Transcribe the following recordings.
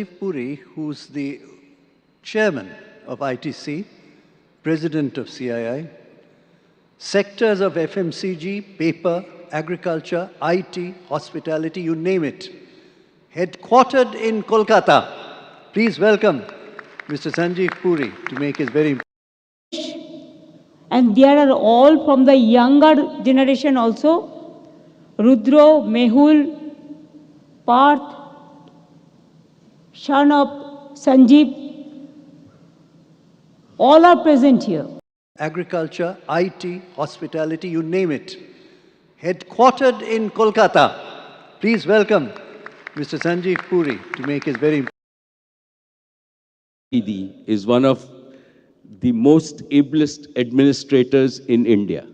Puri, who's the chairman of ITC, president of CII, sectors of FMCG, paper, agriculture, IT, hospitality, you name it, headquartered in Kolkata. Please welcome Mr. Sanjeev Puri to make his very and there are all from the younger generation also, Rudra, Mehul, Parth, son of Sanjeev, all are present here. agriculture, IT, hospitality, you name it, headquartered in Kolkata. Please welcome Mr. Sanjeev Puri to make his very Didi is one of the most ablest administrators in India.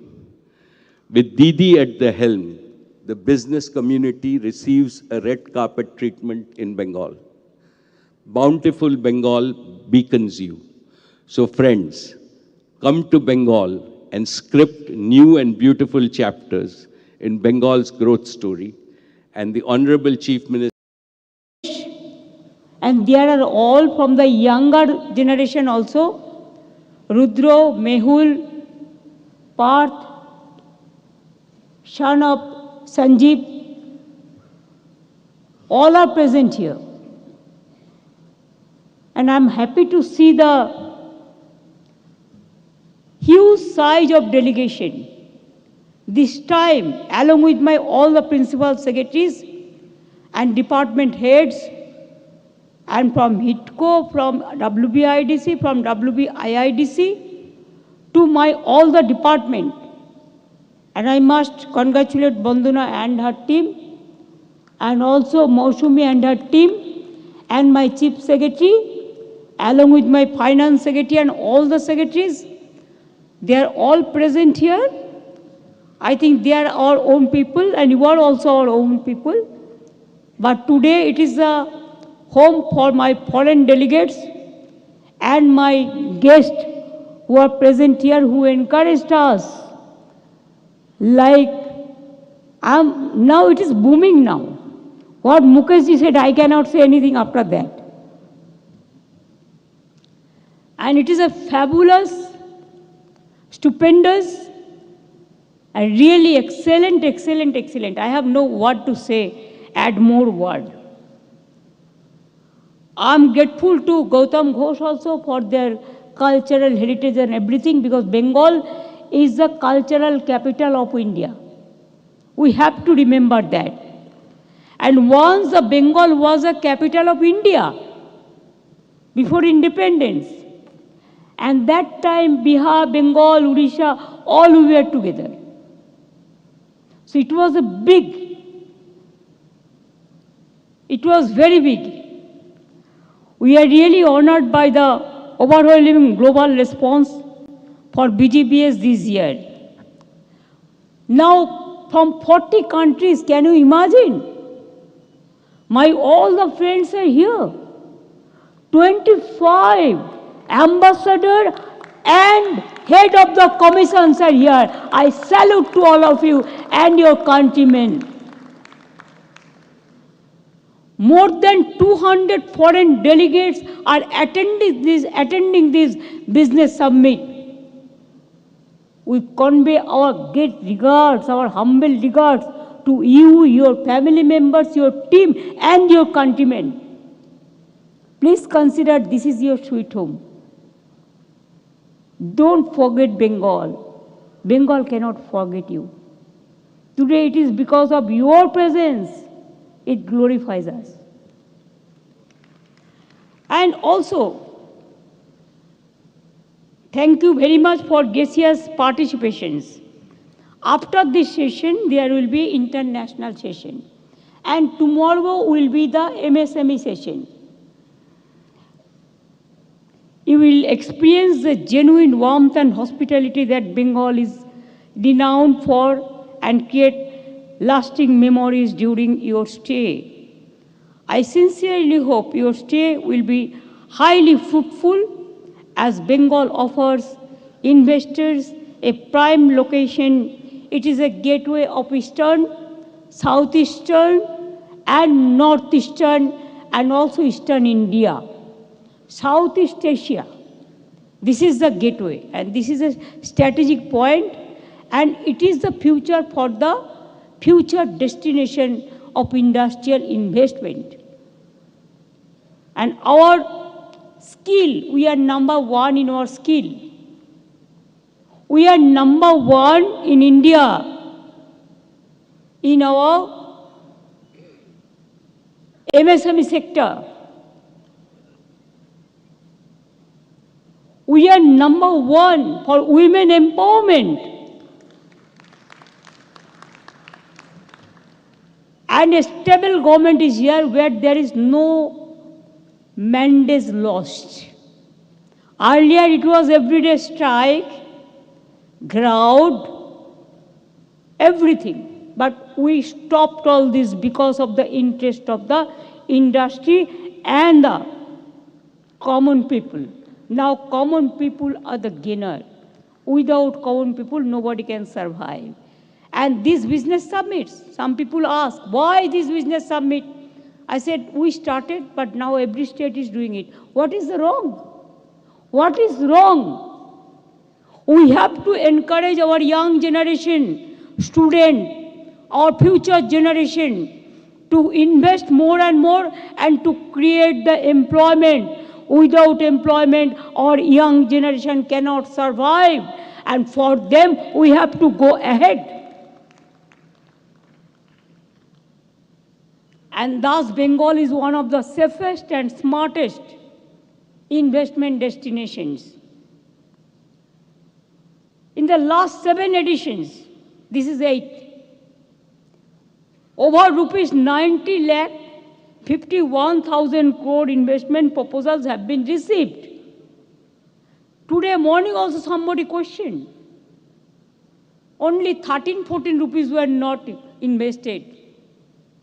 With Didi at the helm, the business community receives a red carpet treatment in Bengal. Bountiful Bengal beacons you. So friends, come to Bengal and script new and beautiful chapters in Bengal's growth story. And the Honorable Chief Minister and there are all from the younger generation also, Rudra, Mehul, Parth, son of Sanjeev, all are present here. And I'm happy to see the huge size of delegation. This time, along with my all the principal secretaries and department heads, and from HITCO, from WBIDC, from WBIIDC, to my all the department. And I must congratulate Banduna and her team, and also Mausumi and her team, and my chief secretary, along with my finance secretary and all the secretaries. They are all present here. I think they are our own people, and you are also our own people. But today it is a home for my foreign delegates and my guests who are present here, who encouraged us. Like, now it is booming now. What Mukeshji said, I cannot say anything after that. And it is a fabulous, stupendous, and really excellent, excellent, excellent. I have no word to say, add more word. I'm grateful to Gautam Ghosh also for their cultural heritage and everything, because Bengal is the cultural capital of India. We have to remember that. And once the Bengal was a capital of India before independence. And that time Bihar, Bengal, Odisha, all we were together. So it was a big, it was very big. We are really honored by the overwhelming global response for BGBS this year. Now, from 40 countries, can you imagine? All the friends are here. 25 ambassadors and head of the commissions are here. I salute to all of you and your countrymen. More than 200 foreign delegates are attending this business summit. We convey our great regards, our humble regards to you, your family members, your team, and your countrymen. Please consider this is your sweet home. Don't forget Bengal. Bengal cannot forget you. Today it is because of your presence. It glorifies us. And also, thank you very much for gracious participations. After this session, there will be international session. And tomorrow will be the MSME session. You will experience the genuine warmth and hospitality that Bengal is renowned for and create lasting memories during your stay. I sincerely hope your stay will be highly fruitful, as Bengal offers investors a prime location. It is a gateway of Eastern, Southeastern, and Northeastern and also Eastern India, Southeast Asia. This is the gateway, and this is a strategic point, and it is the future for the future destination of industrial investment. And our skill, we are number one in our skill. We are number one in India in our MSME sector. We are number one for women empowerment. And a stable government is here where there is no mandates lost. Earlier it was everyday strike, crowd, everything. But we stopped all this because of the interest of the industry and the common people. Now common people are the gainer. Without common people, nobody can survive. And these business summits, some people ask, why this business summit? I said, we started, but now every state is doing it. What is wrong? What is wrong? We have to encourage our young generation, student, our future generation to invest more and more and to create the employment. Without employment, our young generation cannot survive. And for them, we have to go ahead. And thus, Bengal is one of the safest and smartest investment destinations. In the last 7 editions, this is 8th, over rupees 90 lakh 51,000 crore investment proposals have been received. Today morning also somebody questioned. Only 13-14 rupees were not invested.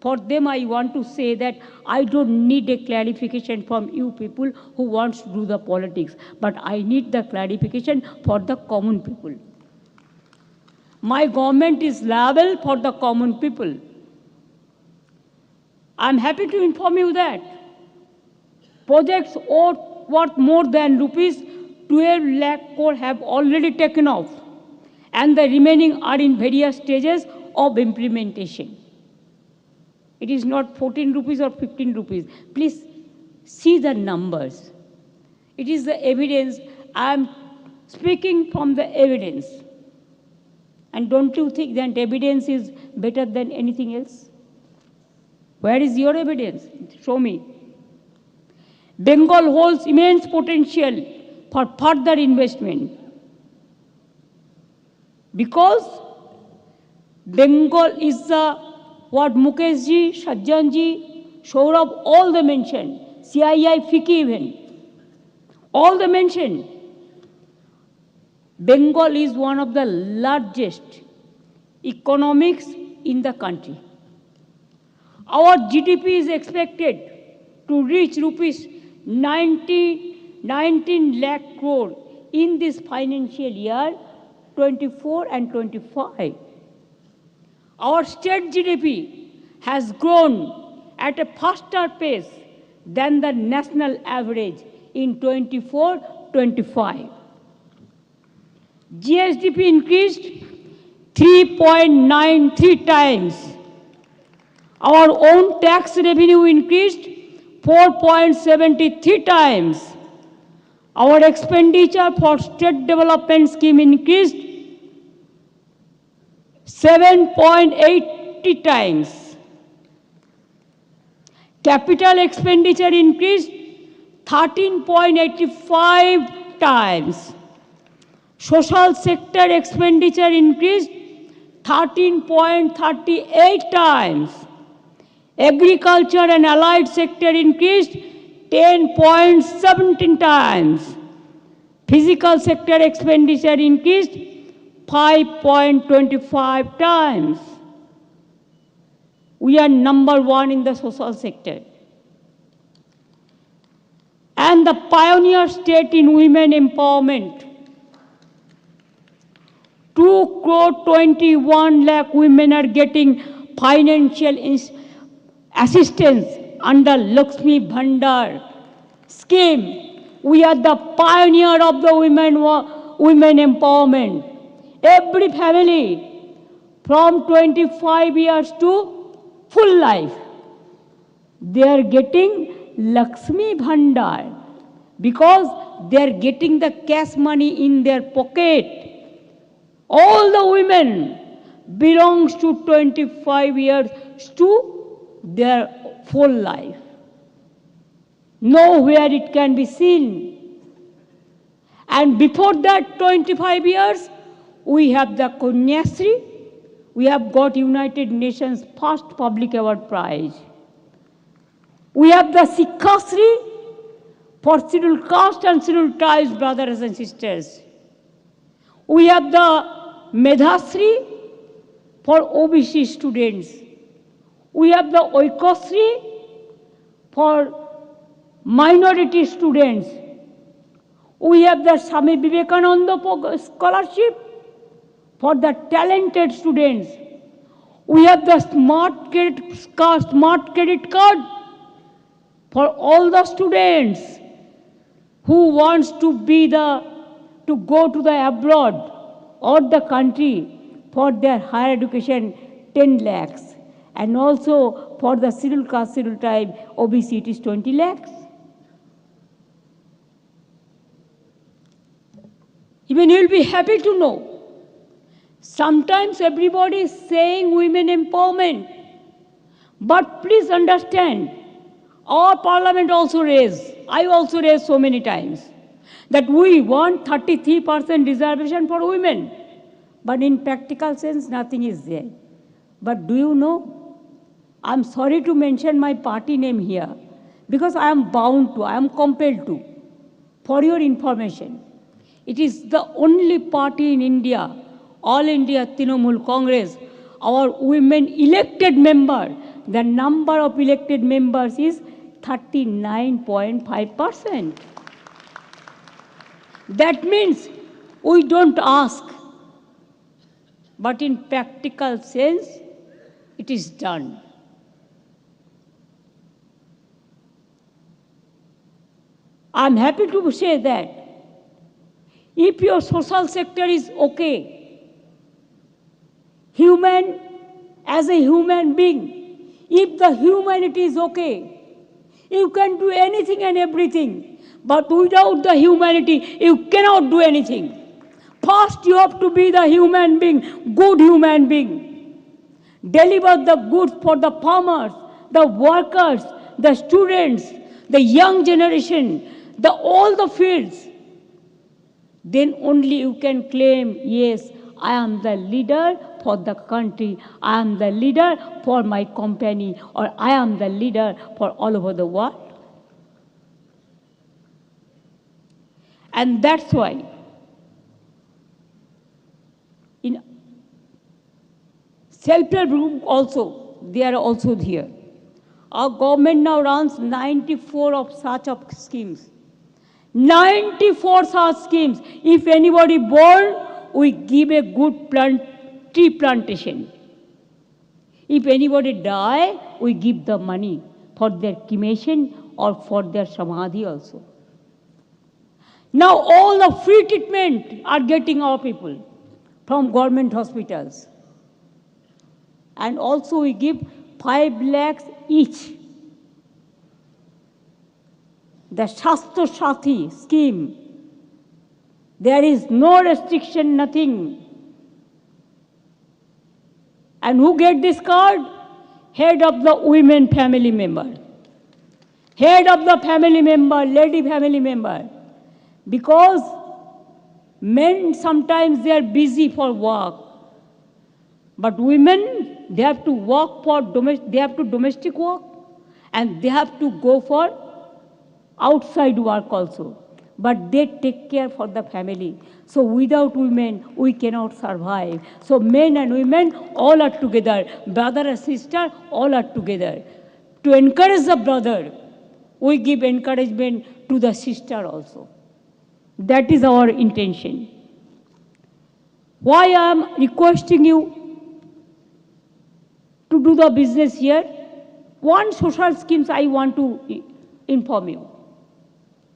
For them I want to say that I don't need a clarification from you people who want to do the politics, but I need the clarification for the common people. My government is liable for the common people. I'm happy to inform you that projects worth more than rupees 12 lakh crore have already taken off, and the remaining are in various stages of implementation. It is not 14 rupees or 15 rupees. Please see the numbers. It is the evidence. I'm speaking from the evidence. And don't you think that evidence is better than anything else? Where is your evidence? Show me. Bengal holds immense potential for further investment. Because Bengal is what Mukesh ji, Sajjan ji, Saurabh, all they mentioned, CII, FICCI even, all they mentioned. Bengal is one of the largest economics in the country. Our GDP is expected to reach rupees 19 lakh crore in this financial year 24 and 25. Our state GDP has grown at a faster pace than the national average in 24-25. GSDP increased 3.93 times. Our own tax revenue increased 4.73 times. Our expenditure for state development scheme increased 7.80 times. Capital expenditure increased 13.85 times. Social sector expenditure increased 13.38 times. Agriculture and allied sector increased 10.17 times. Physical sector expenditure increased 5.25 times. We are number one in the social sector. And the pioneer state in women empowerment. 2.21 lakh women are getting financial assistance under Lakshmi Bhandar scheme. We are the pioneer of the women empowerment. Every family from 25 years to full life, they are getting Lakshmi Bhandar because they are getting the cash money in their pocket. All the women belongs to 25 years to their full life. Nowhere it can be seen. And before that 25 years, we have the Kanyasri. We have got United Nations first public award prize. We have the Sikhasri for scheduled caste and scheduled tribes, brothers and sisters. We have the Medhasri for OBC students. We have the Oikosri for minority students. We have the Swami Vivekananda scholarship for the talented students. We have the smart credit card for all the students who wants to go to the abroad or the country for their higher education, 10 lakhs. And also for the scheduled caste, scheduled tribe, OBC, it is 20 lakhs. Even you will be happy to know. Sometimes everybody is saying women empowerment. But please understand, our parliament also raised, I also raised so many times, that we want 33% reservation for women. But in practical sense, nothing is there. But do you know, I'm sorry to mention my party name here, because I am bound to, I am compelled to. For your information, it is the only party in India, All India Trinamool Congress, our women elected member, the number of elected members is 39.5%. That means we don't ask, but in practical sense, it is done. I'm happy to say that if your social sector is okay, human as a human being, if the humanity is okay, you can do anything and everything. But without the humanity, you cannot do anything. First, you have to be the human being, good human being. Deliver the goods for the farmers, the workers, the students, the young generation, all the fields. Then only you can claim, yes, I am the leader for the country, I am the leader for my company, or I am the leader for all over the world. And that's why in self-help group also, they are also here. Our government now runs 94 of such schemes. 94 such schemes. If anybody born, we give a good tree plantation. If anybody die, we give the money for their cremation or for their samadhi also. Now all the free treatment are getting our people from government hospitals. And also we give 5 lakhs each. The Shastro Sathi scheme, there is no restriction, nothing. And who get this card? Head of the women family member. Head of the family member, lady family member. Because men sometimes they are busy for work. But women, they have to work for domestic work, and they have to go for outside work also. But they take care for the family. So without women, we cannot survive. So men and women all are together. Brother and sister, all are together. To encourage the brother, we give encouragement to the sister also. That is our intention. Why I am requesting you to do the business here? One social schemes I want to inform you.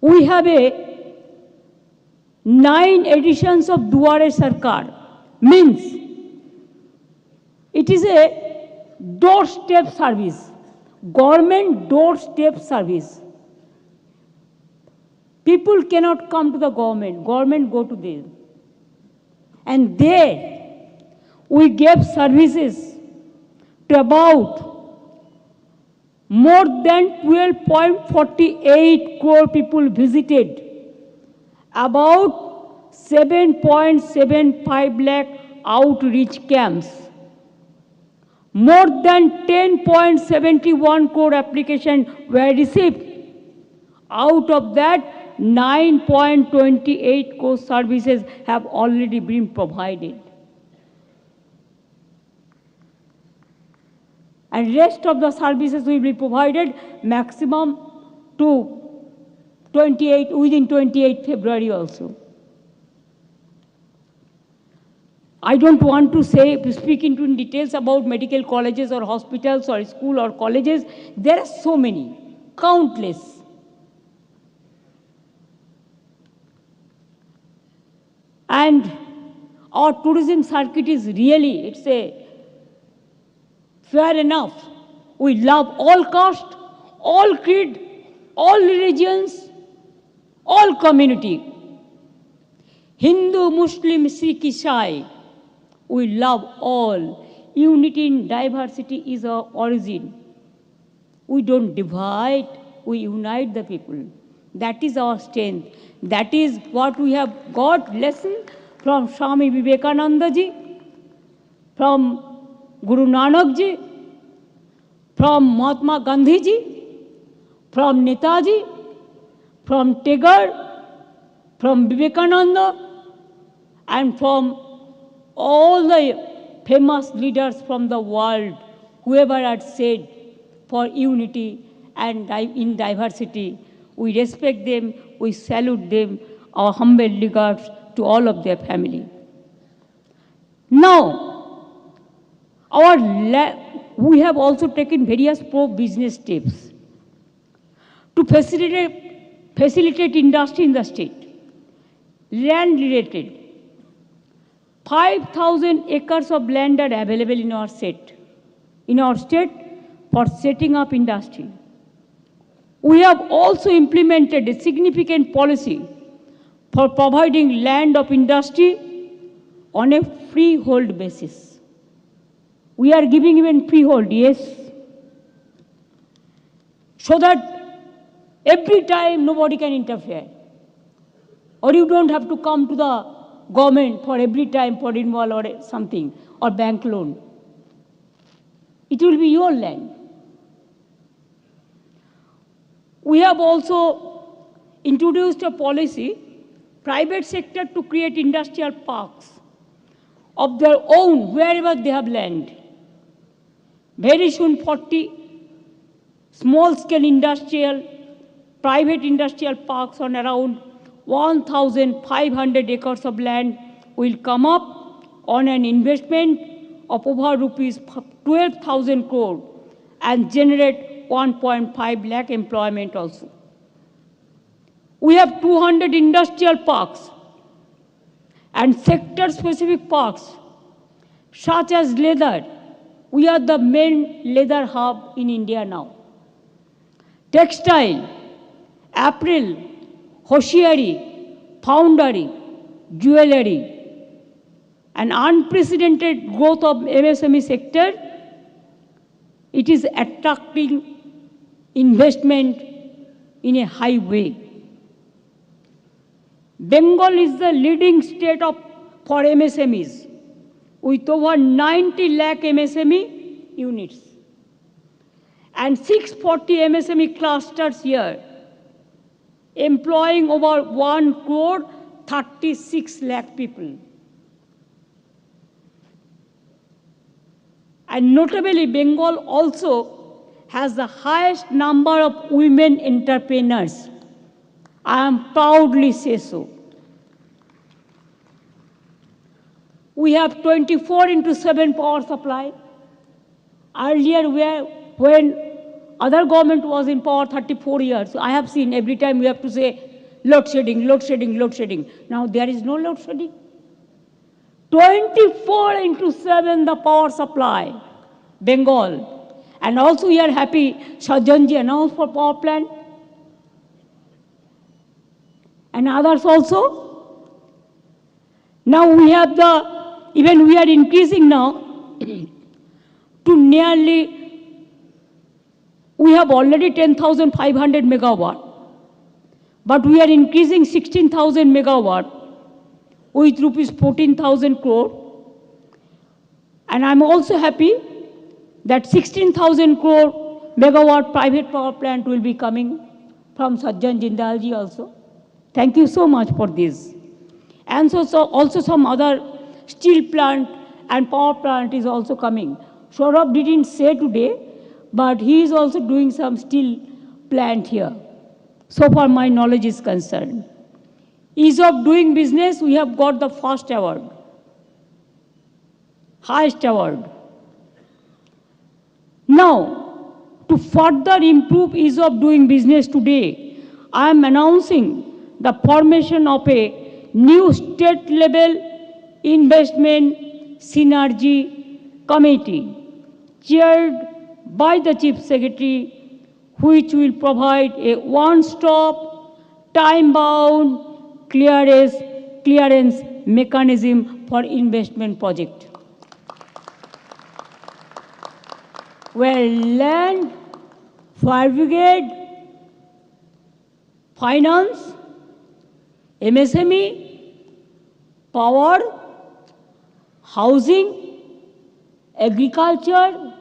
We have 9 editions of Duare Sarkar. Means it is a doorstep service, government doorstep service. People cannot come to the government go to them. And there we gave services to about more than 12.48 crore people visited, about 7.75 lakh outreach camps, more than 10.71 crore applications were received. Out of that, 9.28 crore services have already been provided. And rest of the services will be provided maximum to within 28 February also. I don't want to speak into details about medical colleges or hospitals or school or colleges. There are so many, countless. And our tourism circuit is really, it's a fair enough. We love all caste, all creed, all religions, all community. Hindu, Muslim, Sikh, Isai. We love all. Unity in diversity is our origin. We don't divide, we unite the people. That is our strength. That is what we have got lesson from Swami Vivekananda ji, from Guru Nanak ji, from Mahatma Gandhi ji, from Netaji, from Tagore, from Vivekananda, and from all the famous leaders from the world, whoever had said for unity and in diversity. We respect them, we salute them, our humble regards to all of their family. Now, we have also taken various pro-business steps to facilitate industry in the state. Land related. 5,000 acres of land are available in our state for setting up industry. We have also implemented a significant policy for providing land of industry on a freehold basis. We are giving even freehold, yes, so that every time nobody can interfere. Or you don't have to come to the government for every time for involve or something, or bank loan. It will be your land. We have also introduced a policy, private sector to create industrial parks of their own wherever they have land. Very soon 40 small-scale private industrial parks on around 1,500 acres of land will come up on an investment of over rupees 12,000 crore and generate 1.5 lakh employment also. We have 200 industrial parks and sector-specific parks, such as leather. We are the main leather hub in India now. Textile, apparel, hosiery, foundry, jewelry, an unprecedented growth of MSME sector. It is attracting investment in a high way. Bengal is the leading state for MSMEs with over 90 lakh MSME units and 640 MSME clusters here, employing over 1 crore 36 lakh people. And notably, Bengal also has the highest number of women entrepreneurs. I am proudly say so. We have 24/7 power supply. Earlier, when Other government was in power 34 years. I have seen every time we have to say load shedding, load shedding, load shedding. Now there is no load shedding. 24/7 the power supply, Bengal. And also we are happy, Sajjanji announced for power plant. And others also. Now we have even we are increasing now to nearly, we have already 10,500 megawatt. But we are increasing 16,000 megawatt with rupees 14,000 crore. And I'm also happy that 16,000 crore megawatt private power plant will be coming from Sajjan Jindalji also. Thank you so much for this. And so also some other steel plant and power plant is also coming. Saurabh didn't say today, but he is also doing some steel plant here. So far my knowledge is concerned. Ease of doing business, we have got the first award, highest award. Now, to further improve ease of doing business today, I am announcing the formation of a new state-level investment synergy committee, chaired by the Chief Secretary, which will provide a one-stop, time-bound clearance mechanism for investment project. Where land, fire brigade, finance, MSME, power, housing, agriculture,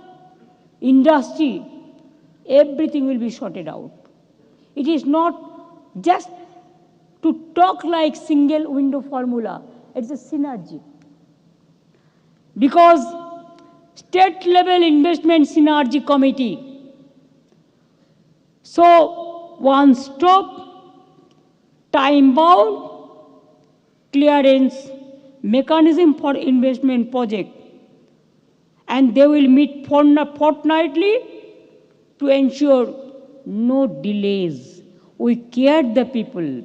industry, everything will be sorted out. It is not just to talk like single window formula, it's a synergy. Because state level investment synergy committee, so one stop, time bound, clearance mechanism for investment project, and they will meet fortnightly to ensure no delays. We care the people.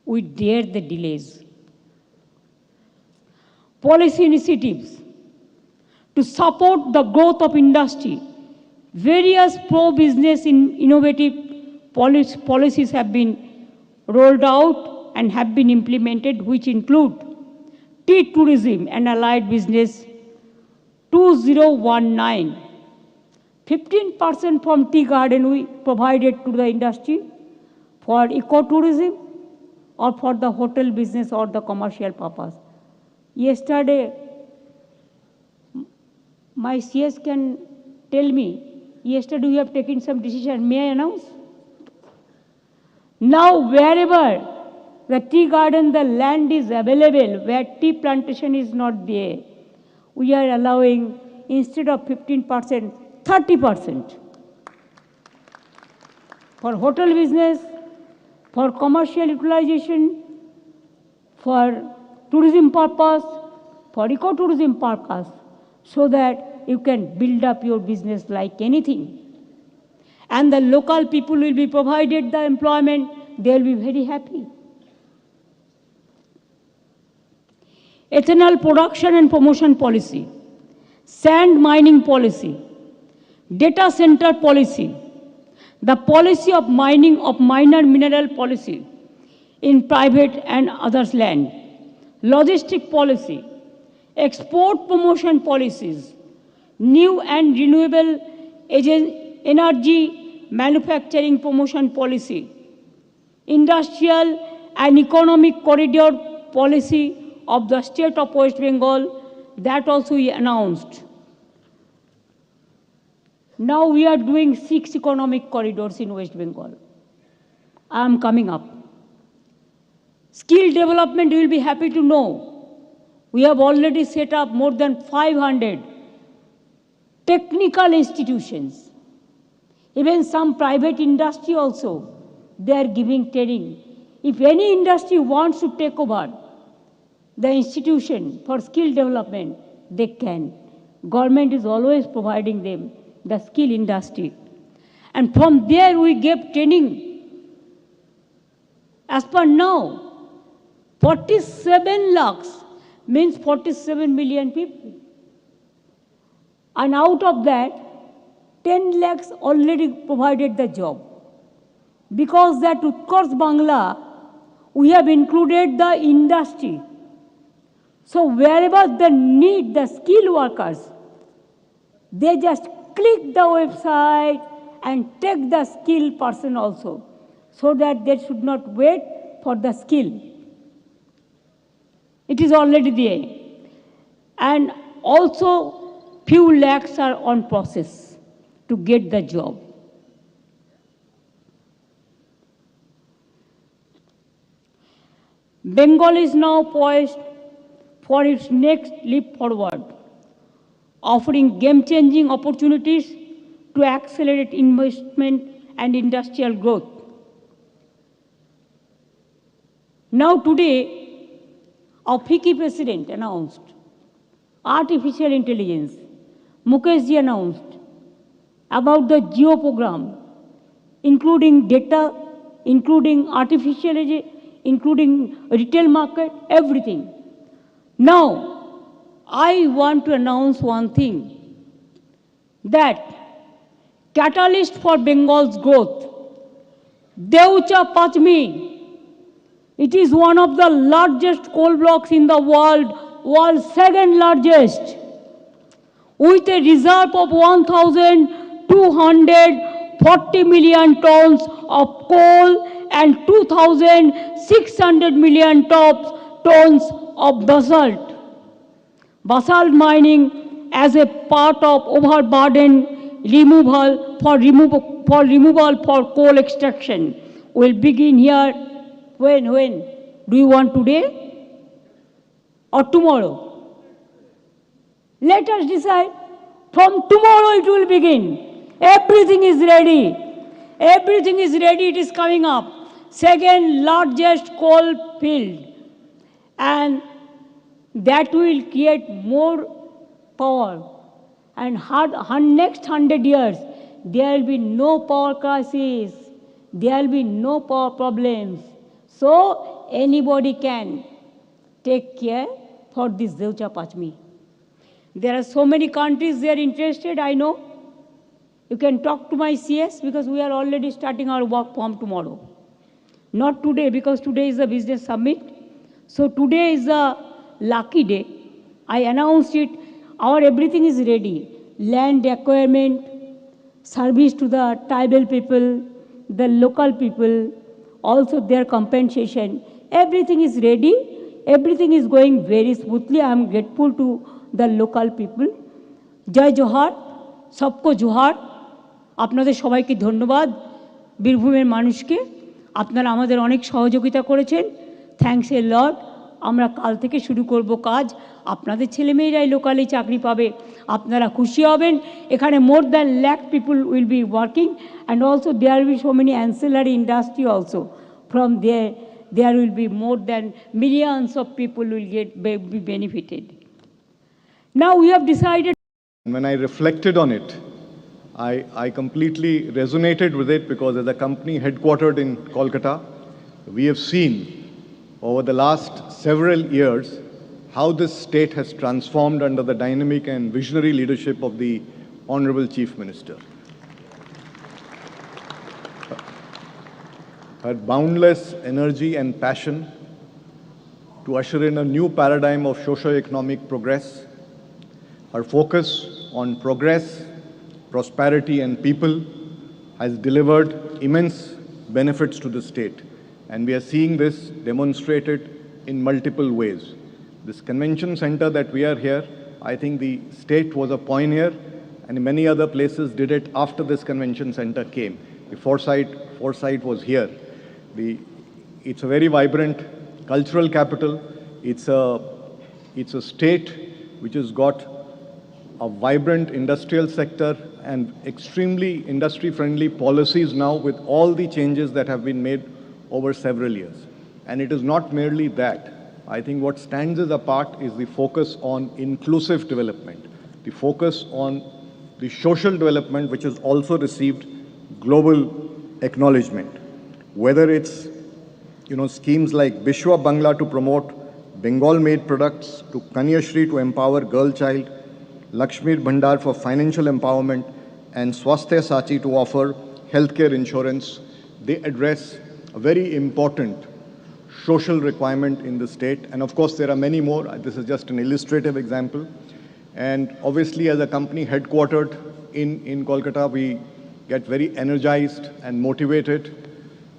We dare the delays. Policy initiatives to support the growth of industry. Various pro-business innovative policies have been rolled out and have been implemented, which include tea tourism and allied business 2019. 15% from tea garden we provided to the industry for ecotourism or for the hotel business or the commercial purpose. Yesterday, my CS can tell me, yesterday we have taken some decision. May I announce? Now wherever the tea garden, the land is available, where tea plantation is not there, we are allowing, instead of 15%, 30% for hotel business, for commercial utilization, for tourism purpose, for ecotourism purpose, so that you can build up your business like anything. And the local people will be provided the employment, they will be very happy. Ethanol production and promotion policy, sand mining policy, data center policy, the policy of mining of minor mineral policy in private and others' land, logistic policy, export promotion policies, new and renewable energy manufacturing promotion policy, industrial and economic corridor policy of the state of West Bengal, that also we announced. Now we are doing 6 economic corridors in West Bengal. I am coming up. Skill development, you will be happy to know. We have already set up more than 500 technical institutions. Even some private industry also, they are giving training. If any industry wants to take over the institution for skill development, they can. Government is always providing them the skill industry. And from there we gave training. As per now, 47 lakhs means 47 million people. And out of that, 10 lakhs already provided the job. Because that Utkarsh Bangla, we have included the industry. So wherever the need, the skilled workers, they just click the website and take the skilled person also, so that they should not wait for the skill. It is already there. And also, few lakhs are on process to get the job. Bengal is now poised for its next leap forward, offering game-changing opportunities to accelerate investment and industrial growth. Now today, our FICCI president announced artificial intelligence. Mukesh ji announced about the Geo program, including data, including artificial intelligence, including retail market, everything. Now, I want to announce one thing, that catalyst for Bengal's growth, Neotia Pachmi, it is one of the largest coal blocks in the world's second largest, with a reserve of 1,240 million tons of coal and 2,600 million tons of basalt. Basalt mining as a part of overburden removal for coal extraction will begin here. When? Do you want today or tomorrow? Let us decide. From tomorrow it will begin. Everything is ready. Everything is ready. It is coming up. Second largest coal field. And that will create more power. And next 100 years, there will be no power crisis. There will be no power problems. So anybody can take care for this Neotia Pachmi. There are so many countries they are interested, I know. You can talk to my CS because we are already starting our work from tomorrow. Not today, because today is the business summit. So today is a lucky day. I announced it. Our everything is ready. Land acquirement, service to the tribal people, the local people, also their compensation. Everything is ready. Everything is going very smoothly. I am grateful to the local people. Jai Johar, sabko Johar. আপনাদের সবাইকে ধন্যবাদ বীরভূমের মানুষকে আপনারা আমাদের অনেক সহযোগিতা করেছেন থ্যাঙ্কস এ লট আমরা কাল থেকে শুরু করব কাজ আপনাদের ছেলেমেয়েরাই লোকালি চাকরি পাবে আপনারা খুশি হবেন এখানে more than lakh people will be working and also there will so many ancillary industry also from there will be more than millions of people will be benefited. Now we have decided. When I reflected on it, I completely resonated with it because as a company headquartered in Kolkata, we have seen over the last several years how this state has transformed under the dynamic and visionary leadership of the Honorable Chief Minister. Her boundless energy and passion to usher in a new paradigm of socio-economic progress, her focus on progress, prosperity and people has delivered immense benefits to the state. And we are seeing this demonstrated in multiple ways. This convention center that we are here, I think the state was a pioneer and many other places did it after this convention center came. The foresight was here. It's a very vibrant cultural capital. It's a state which has got a vibrant industrial sector and extremely industry-friendly policies now with all the changes that have been made over several years. And it is not merely that. I think what stands us apart is the focus on inclusive development, the focus on the social development which has also received global acknowledgement. Whether it's schemes like Bishwa Bangla to promote Bengal-made products, to Kanyashri to empower girl child, Lakshmi Bhandar for financial empowerment, and Swasthya Sachi to offer healthcare insurance, they address a very important social requirement in the state. And of course, there are many more. This is just an illustrative example. And obviously, as a company headquartered in Kolkata, we get very energized and motivated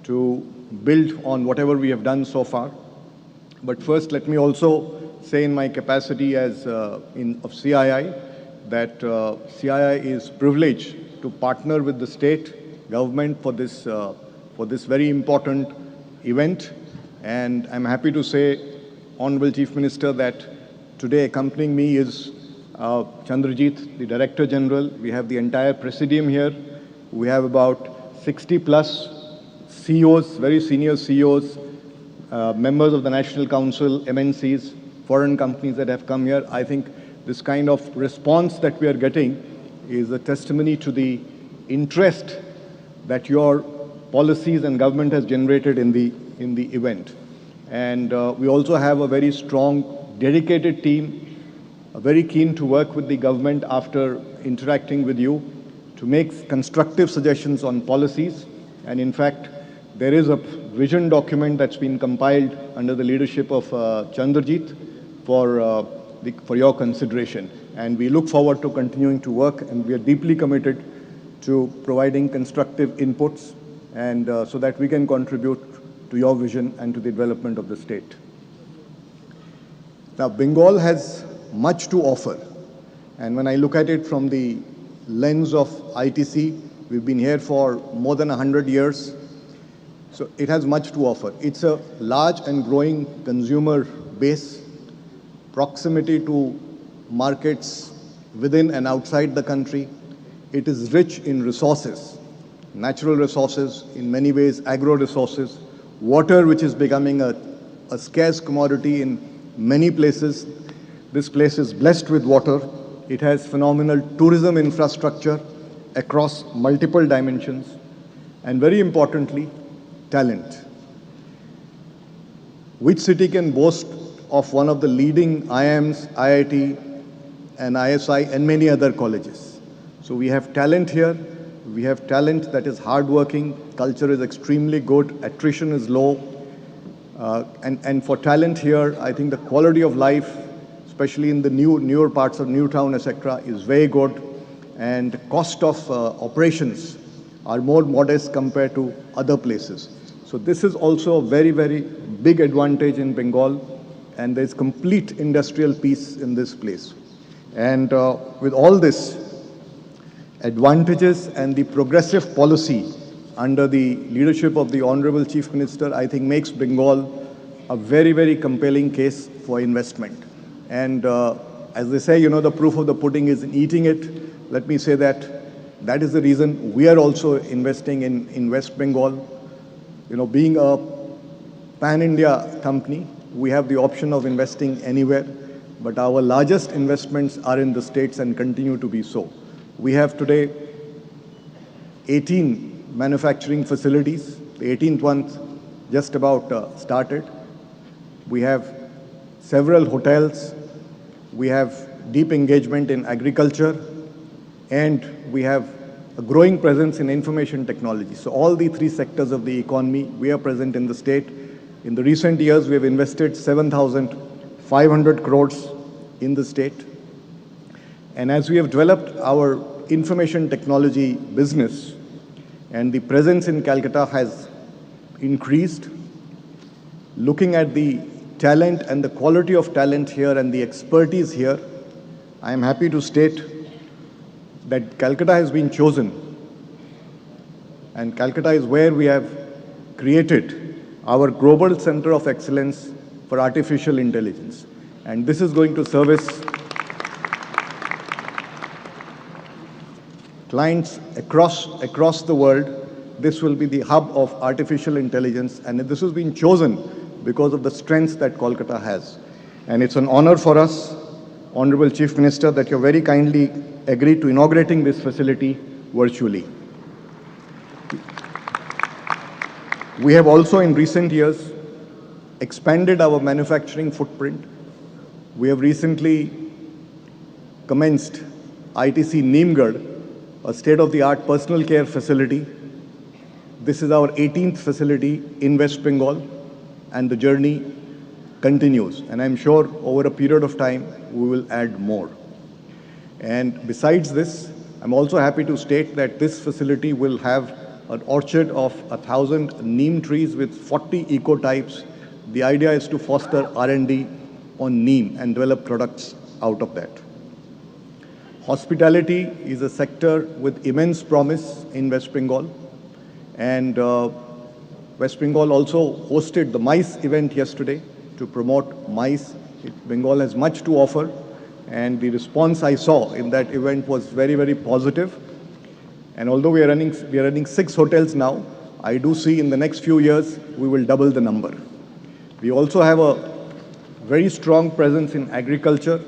to build on whatever we have done so far. But first, let me also say in my capacity as of CII that CII is privileged to partner with the state government for this very important event. And I'm happy to say, Honorable Chief Minister, that today accompanying me is Chandrajit, the Director General. We have the entire Presidium here. We have about 60 plus CEOs, very senior CEOs, members of the National Council, MNCs, foreign companies that have come here. I think this kind of response that we are getting is a testimony to the interest that your policies and government has generated in the event. And we also have a very strong, dedicated team, very keen to work with the government after interacting with you to make constructive suggestions on policies. And in fact, there is a vision document that's been compiled under the leadership of Chandrajit for your consideration. And we look forward to continuing to work, and we are deeply committed to providing constructive inputs and so that we can contribute to your vision and to the development of the state. Now, Bengal has much to offer. And when I look at it from the lens of ITC, we've been here for more than 100 years. So it has much to offer. It's a large and growing consumer base, proximity to markets within and outside the country. It is rich in resources, natural resources, in many ways agro resources, water which is becoming a scarce commodity in many places. This place is blessed with water. It has phenomenal tourism infrastructure across multiple dimensions, and very importantly, talent. Which city can boast of one of the leading IIMs, IIT, and ISI, and many other colleges? So we have talent here. We have talent that is hardworking. Culture is extremely good. Attrition is low. And for talent here, I think the quality of life, especially in the newer parts of Newtown, etc., is very good. And cost of operations are more modest compared to other places. So this is also a very, very big advantage in Bengal, and there's complete industrial peace in this place. And with all this advantages and the progressive policy under the leadership of the Honorable Chief Minister, I think makes Bengal a very, very compelling case for investment. And as they say, the proof of the pudding is in eating it. Let me say that is the reason we are also investing in West Bengal. Being a pan-India company, we have the option of investing anywhere, but our largest investments are in the states and continue to be so. We have today 18 manufacturing facilities. The 18th one just about started. We have several hotels. We have deep engagement in agriculture, and we have a growing presence in information technology. So all the three sectors of the economy, we are present in the state. In the recent years, we have invested 7,500 crores in the state. And as we have developed our information technology business, and the presence in Calcutta has increased, looking at the talent and the quality of talent here and the expertise here, I am happy to state that Calcutta has been chosen, and Calcutta is where we have created our Global Center of Excellence for Artificial Intelligence. And this is going to service clients across the world. This will be the hub of artificial intelligence, and this has been chosen because of the strengths that Kolkata has. And it's an honor for us Honorable Chief Minister, that you very kindly agreed to inaugurating this facility virtually. We have also in recent years expanded our manufacturing footprint. We have recently commenced ITC Neemgarh, a state-of-the-art personal care facility. This is our 18th facility in West Bengal, and the journey continues. And I'm sure over a period of time, we will add more. And besides this, I'm also happy to state that this facility will have an orchard of 1,000 neem trees with 40 ecotypes. The idea is to foster R&D on neem and develop products out of that. Hospitality is a sector with immense promise in West Bengal. And West Bengal also hosted the MICE event yesterday to promote MICE. Bengal has much to offer, and the response I saw in that event was very, very positive. And although we are running 6 hotels now, I do see in the next few years we will double the number. We also have a very strong presence in agriculture.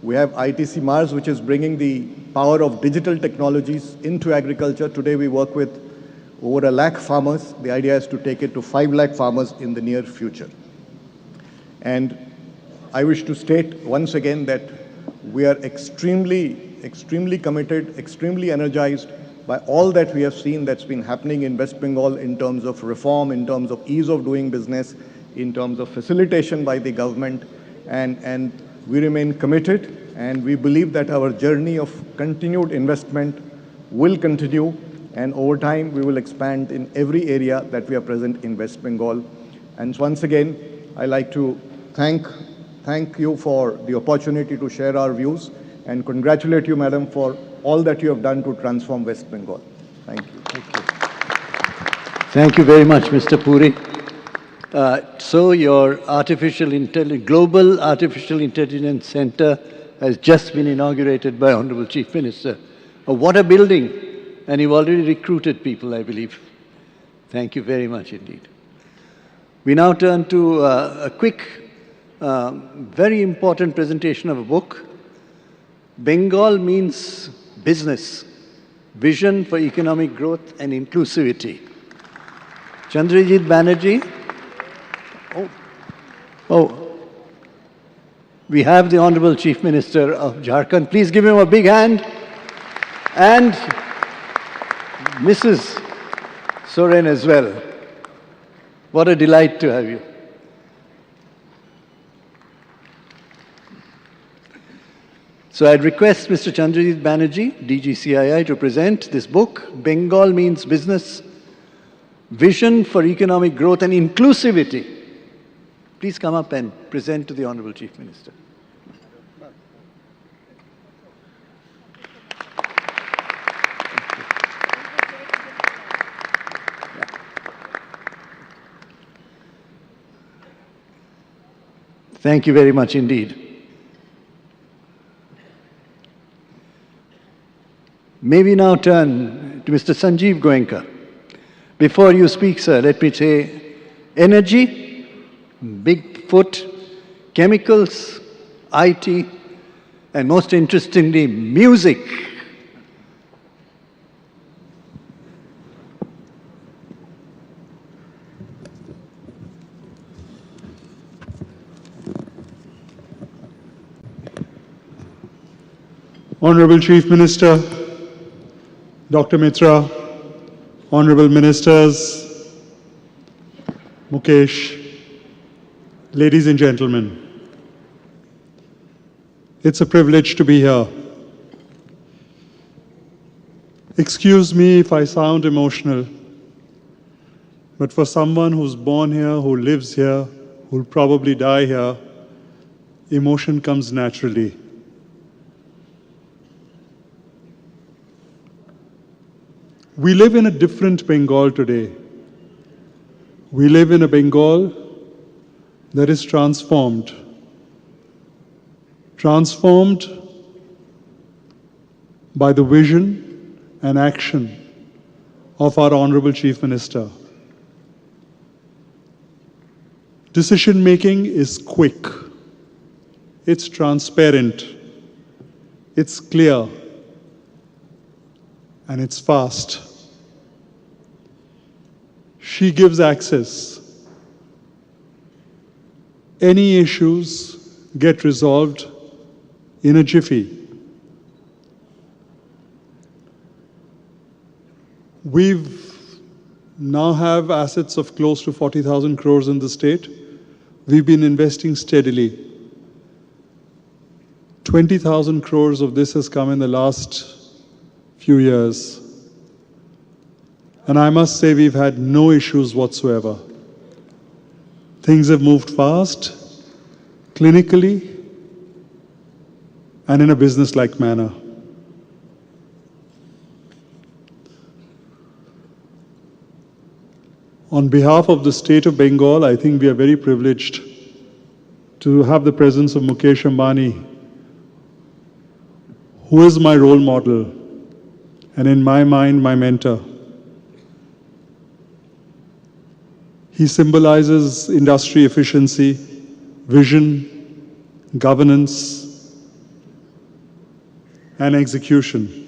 We have ITC Mars, which is bringing the power of digital technologies into agriculture. Today we work with over 1 lakh farmers. The idea is to take it to 5 lakh farmers in the near future. And I wish to state once again that we are extremely committed, extremely energized by all that we have seen that's been happening in West Bengal in terms of reform, in terms of ease of doing business, in terms of facilitation by the government. And we remain committed, and we believe that our journey of continued investment will continue, and over time we will expand in every area that we are present in West Bengal. And once again, I like to thank you for the opportunity to share our views, and congratulate you, Madam, for all that you have done to transform West Bengal. Thank you. Thank you very much, Mr. Puri. So your Global Artificial Intelligence Center has just been inaugurated by Honorable Chief Minister. What a building! And you've already recruited people, I believe. Thank you very much indeed. We now turn to a quick, very important presentation of a book. Bengal Means Business, Vision for Economic Growth and Inclusivity. Chandrajit Banerjee. We have the Honorable Chief Minister of Jharkhand. Please give him a big hand. And Mrs. Soren as well. What a delight to have you. So I'd request Mr. Chandrajit Banerjee, DGCII, to present this book, Bengal Means Business, Vision for Economic Growth and Inclusivity. Please come up and present to the Honorable Chief Minister. Thank you very much indeed. May we now turn to Mr. Sanjeev Goenka. Before you speak, sir, let me say energy, Bigfoot, chemicals, IT, and most interestingly, music. Honorable Chief Minister, Dr. Mitra, Honorable Ministers, Mukesh, ladies and gentlemen, it's a privilege to be here. Excuse me if I sound emotional, but for someone who's born here, who lives here, who'll probably die here, emotion comes naturally. We live in a different Bengal today. We live in a Bengal that is transformed. Transformed by the vision and action of our Honorable Chief Minister. Decision making is quick. It's transparent, it's clear, and it's fast. She gives access. Any issues get resolved in a jiffy. We've now have assets of close to 40,000 crores in the state. We've been investing steadily. 20,000 crores of this has come in the last few years. And I must say we've had no issues whatsoever. Things have moved fast, clinically, and in a business-like manner. On behalf of the state of Bengal, I think we are very privileged to have the presence of Mukesh Ambani, who is my role model and in my mind, my mentor. He symbolizes industry efficiency, vision, governance, and execution.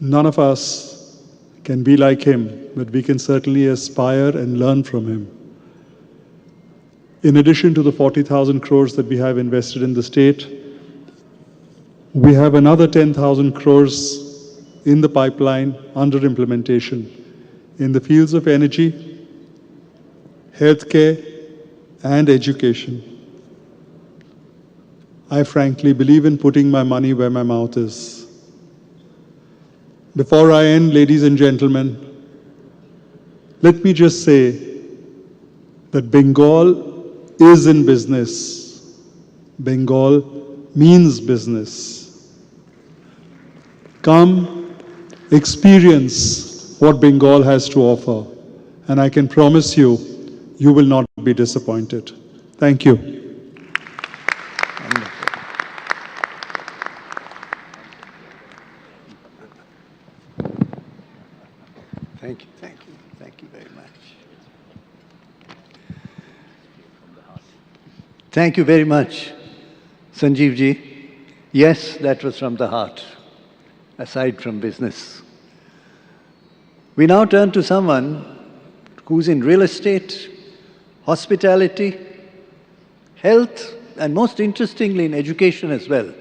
None of us can be like him, but we can certainly aspire and learn from him. In addition to the 40,000 crores that we have invested in the state, we have another 10,000 crores in the pipeline under implementation in the fields of energy, healthcare, and education. I frankly believe in putting my money where my mouth is. Before I end, ladies and gentlemen, let me just say that Bengal is in business. Bengal means business. Come, experience what Bengal has to offer, and I can promise you, you will not be disappointed. Thank you. Thank you very much. Thank you very much, Sanjeev ji. Yes, that was from the heart, aside from business. We now turn to someone who's in real estate, hospitality, health, and most interestingly in education as well.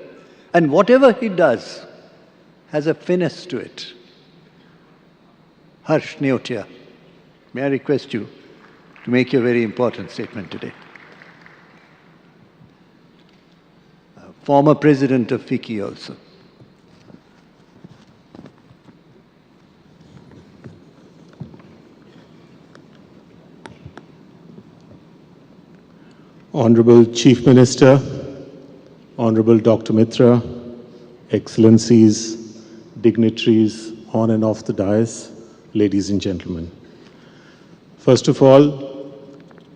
And whatever he does has a finesse to it. Harsh Neotia, may I request you to make your very important statement today. Former president of FICCI also. Honorable Chief Minister, Honorable Dr. Mitra, Excellencies, dignitaries on and off the dais, ladies and gentlemen. First of all,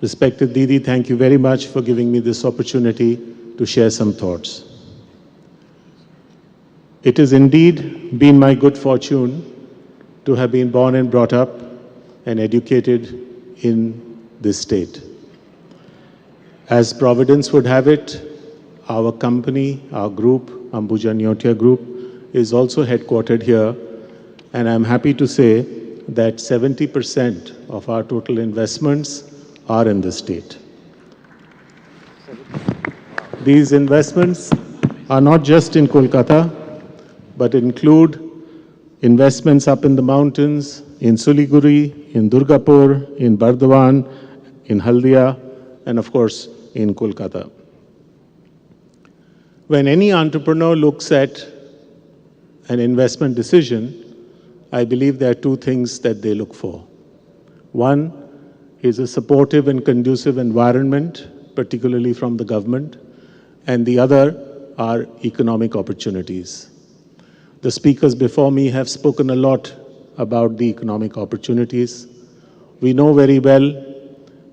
respected Didi, thank you very much for giving me this opportunity to share some thoughts. It has indeed been my good fortune to have been born and brought up and educated in this state. As Providence would have it, our company, our group, Ambuja Neotia Group, is also headquartered here, and I'm happy to say that 70% of our total investments are in the state. These investments are not just in Kolkata, but include investments up in the mountains, in Siliguri, in Durgapur, in Bardhaman, in Haldia, and of course, in Kolkata. When any entrepreneur looks at an investment decision, I believe there are two things that they look for. One is a supportive and conducive environment, particularly from the government, and the other are economic opportunities. The speakers before me have spoken a lot about the economic opportunities. We know very well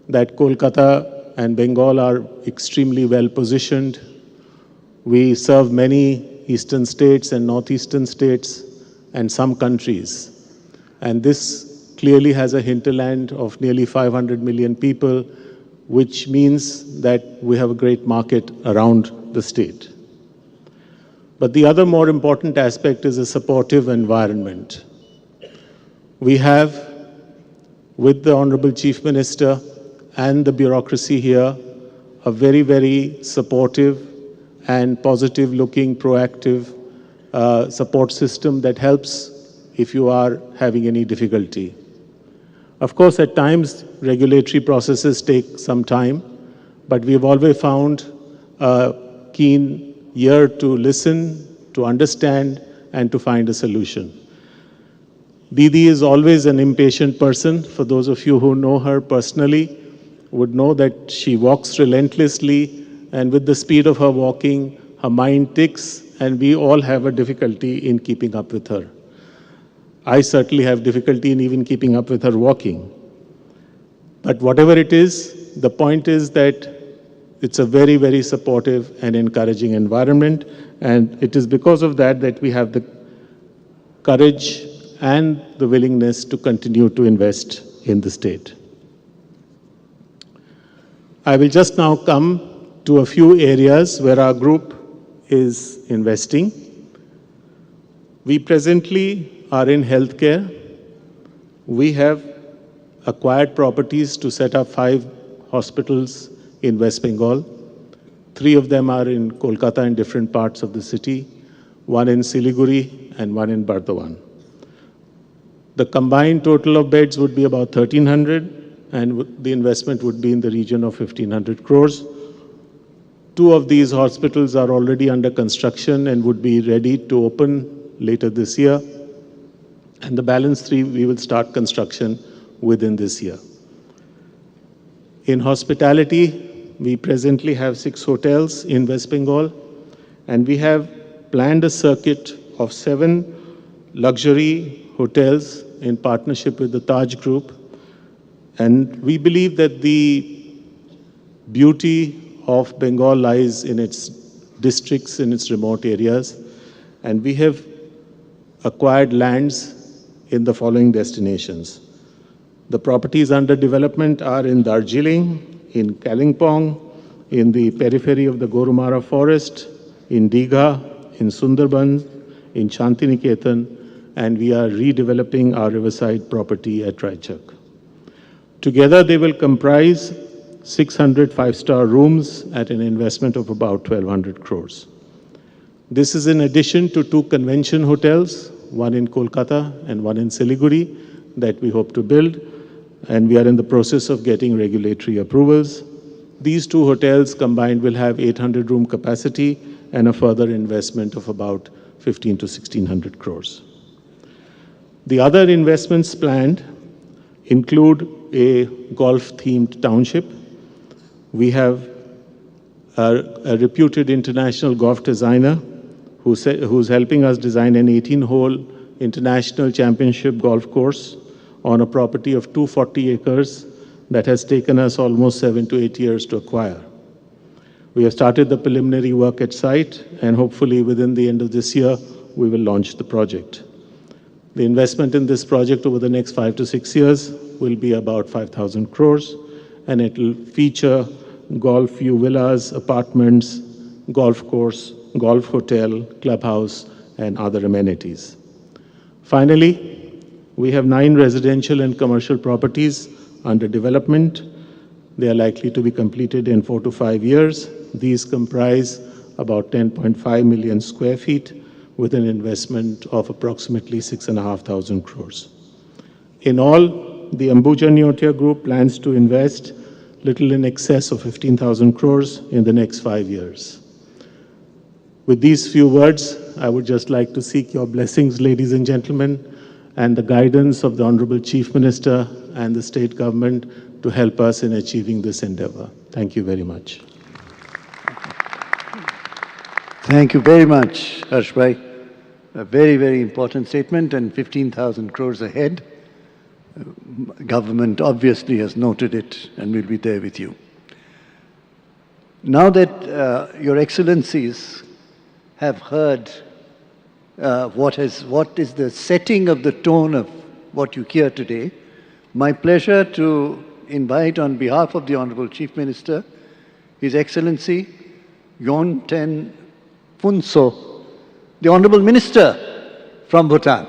that Kolkata and Bengal are extremely well positioned. We serve many eastern states and northeastern states and some countries. And this clearly has a hinterland of nearly 500 million people which means that we have a great market around the state. But the other more important aspect is a supportive environment. We have, with the Honorable Chief Minister and the bureaucracy here, a very, very supportive and positive-looking, proactive support system that helps if you are having any difficulty. Of course, at times, regulatory processes take some time, but we've always found a keen ear to listen, to understand, and to find a solution. Didi is always an impatient person. For those of you who know her personally, would know that she walks relentlessly, and with the speed of her walking, her mind ticks, and we all have a difficulty in keeping up with her. I certainly have difficulty in even keeping up with her walking. But whatever it is, the point is that it's a very, very supportive and encouraging environment, and it is because of that that we have the courage and the willingness to continue to invest in the state. I will just now come to a few areas where our group is investing. We presently are in healthcare. We have acquired properties to set up 5 hospitals in West Bengal. 3 of them are in Kolkata in different parts of the city, 1 in Siliguri and 1 in Bardhaman. The combined total of beds would be about 1,300, and the investment would be in the region of 1,500 crores. 2 of these hospitals are already under construction and would be ready to open later this year. And the balance 3, we will start construction within this year. In hospitality, we presently have 6 hotels in West Bengal, and we have planned a circuit of 7 luxury hotels in partnership with the Taj Group. And we believe that the beauty of Bengal lies in its districts, in its remote areas. And we have acquired lands in the following destinations. The properties under development are in Darjeeling, in Kalimpong, in the periphery of the Gorumara forest, in Digha, in Sundarban, in Shantiniketan, and we are redeveloping our riverside property at Raichak. Together, they will comprise 600 5-star rooms at an investment of about 1,200 crores. This is in addition to 2 convention hotels, one in Kolkata and one in Siliguri, that we hope to build, and we are in the process of getting regulatory approvals. These 2 hotels combined will have 800 room capacity and a further investment of about 1,500 to 1,600 crores. The other investments planned include a golf-themed township. We have a reputed international golf designer who's helping us design an 18-hole international championship golf course on a property of 240 acres that has taken us almost 7 to 8 years to acquire. We have started the preliminary work at site, and hopefully within the end of this year, we will launch the project. The investment in this project over the next 5 to 6 years will be about 5,000 crores, and it will feature golf view villas, apartments, golf course, golf hotel, clubhouse, and other amenities. Finally, we have 9 residential and commercial properties under development. They are likely to be completed in 4 to 5 years. These comprise about 10.5 million square feet with an investment of approximately 6,500 crores. In all, the Ambuja Neotia Group plans to invest little in excess of 15,000 crores in the next 5 years. With these few words, I would just like to seek your blessings, ladies and gentlemen, and the guidance of the Honorable Chief Minister and the state government to help us in achieving this endeavor. Thank you very much. Thank you very much, Harshbhai. A very, very important statement, and 15,000 crores ahead. Government obviously has noted it and will be there with you. Now that Your Excellencies have heard what is the setting of the tone of what you hear today, my pleasure to invite on behalf of the Honorable Chief Minister, His Excellency Yon Ten Phunso, the Honorable Minister from Bhutan.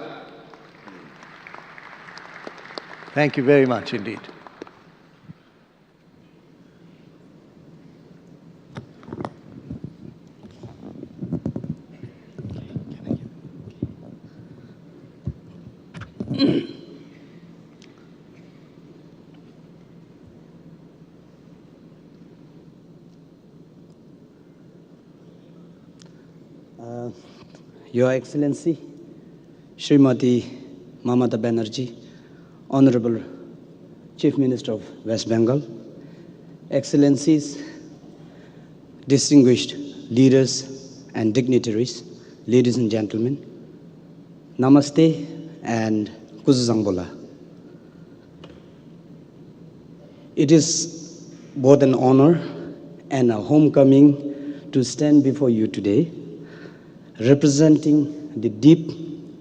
Thank you very much indeed. Your Excellency, Srimati Mamata Banerjee, Honorable Chief Minister of West Bengal, Excellencies, distinguished leaders and dignitaries, ladies and gentlemen, Namaste and Kuzuzangbola. It is both an honor and a homecoming to stand before you today, representing the deep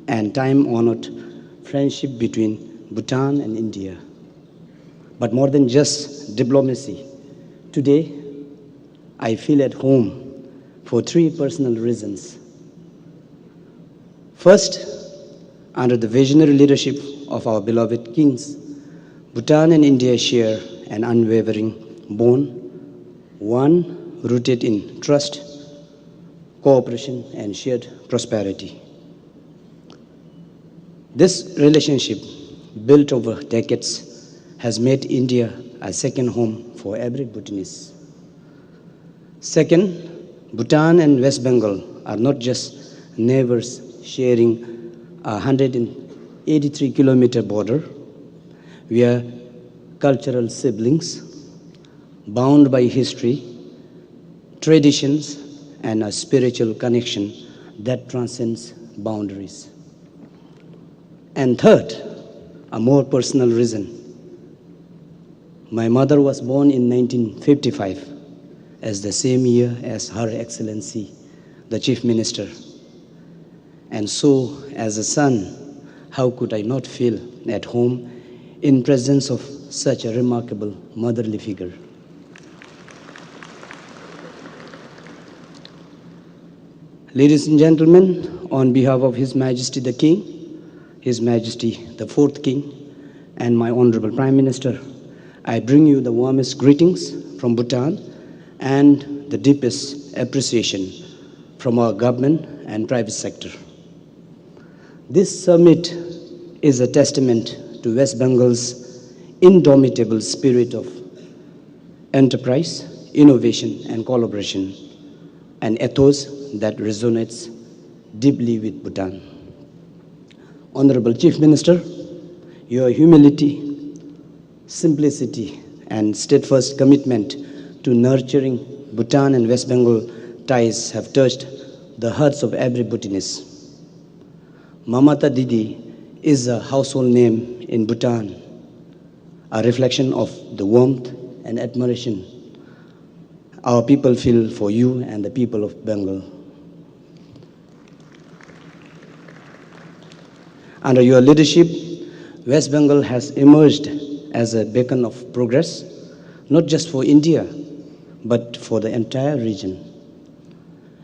and time-honored friendship between Bhutan and India. But more than just diplomacy, today I feel at home for three personal reasons. First, under the visionary leadership of our beloved kings, Bhutan and India share an unwavering bond, one rooted in trust, cooperation, and shared prosperity. This relationship, built over decades, has made India a second home for every Bhutanese. Second, Bhutan and West Bengal are not just neighbors sharing a 183-kilometer border. We are cultural siblings, bound by history, traditions, and a spiritual connection that transcends boundaries. And third, a more personal reason. My mother was born in 1955, as the same year as Her Excellency, the Chief Minister. And so, as a son, how could I not feel at home in presence of such a remarkable motherly figure? Ladies and gentlemen, on behalf of His Majesty the King, His Majesty the Fourth King, and my Honorable Prime Minister, I bring you the warmest greetings from Bhutan and the deepest appreciation from our government and private sector. This summit is a testament to West Bengal's indomitable spirit of enterprise, innovation, and collaboration, an ethos that resonates deeply with Bhutan. Honorable Chief Minister, your humility, simplicity, and steadfast commitment to nurturing Bhutan and West Bengal ties have touched the hearts of every Bhutanese. Mamata Didi is a household name in Bhutan, a reflection of the warmth and admiration our people feel for you and the people of Bengal. Under your leadership, West Bengal has emerged as a beacon of progress, not just for India, but for the entire region.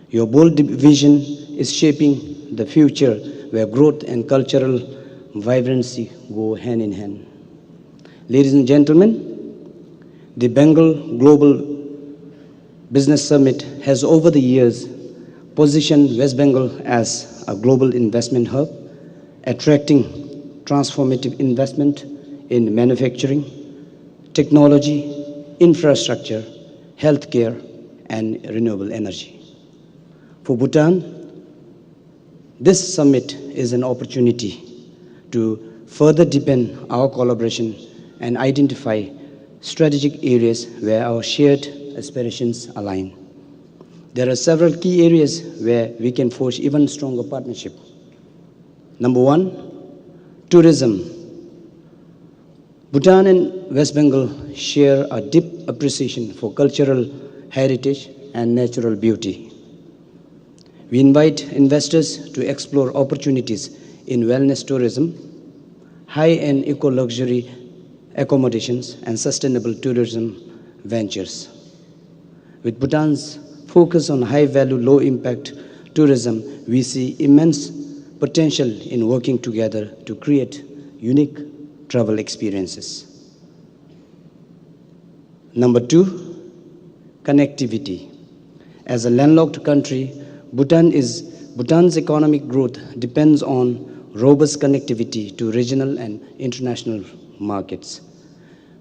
Your bold vision is shaping the future where growth and cultural vibrancy go hand in hand. Ladies and gentlemen, the Bengal Global Business Summit has over the years positioned West Bengal as a global investment hub, attracting transformative investment in manufacturing, technology, infrastructure, healthcare, and renewable energy. For Bhutan, this summit is an opportunity to further deepen our collaboration and identify strategic areas where our shared aspirations align. There are several key areas where we can forge even stronger partnership. Number one, tourism. Bhutan and West Bengal share a deep appreciation for cultural heritage and natural beauty. We invite investors to explore opportunities in wellness tourism, high-end eco-luxury accommodations, and sustainable tourism ventures. With Bhutan's focus on high-value, low-impact tourism, we see immense potential in working together to create unique travel experiences. Number 2, connectivity. As a landlocked country, Bhutan's economic growth depends on robust connectivity to regional and international markets.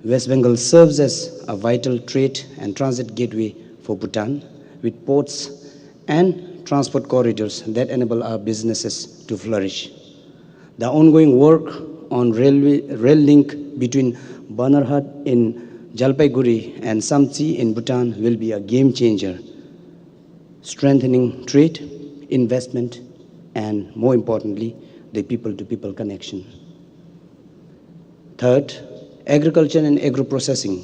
West Bengal serves as a vital trade and transit gateway for Bhutan, with ports and transport corridors that enable our businesses to flourish. The ongoing work on rail link between Banerjee in Jalpaiguri and Samchi in Bhutan will be a game changer, strengthening trade, investment, and more importantly, the people-to-people connection. Third, agriculture and agro-processing.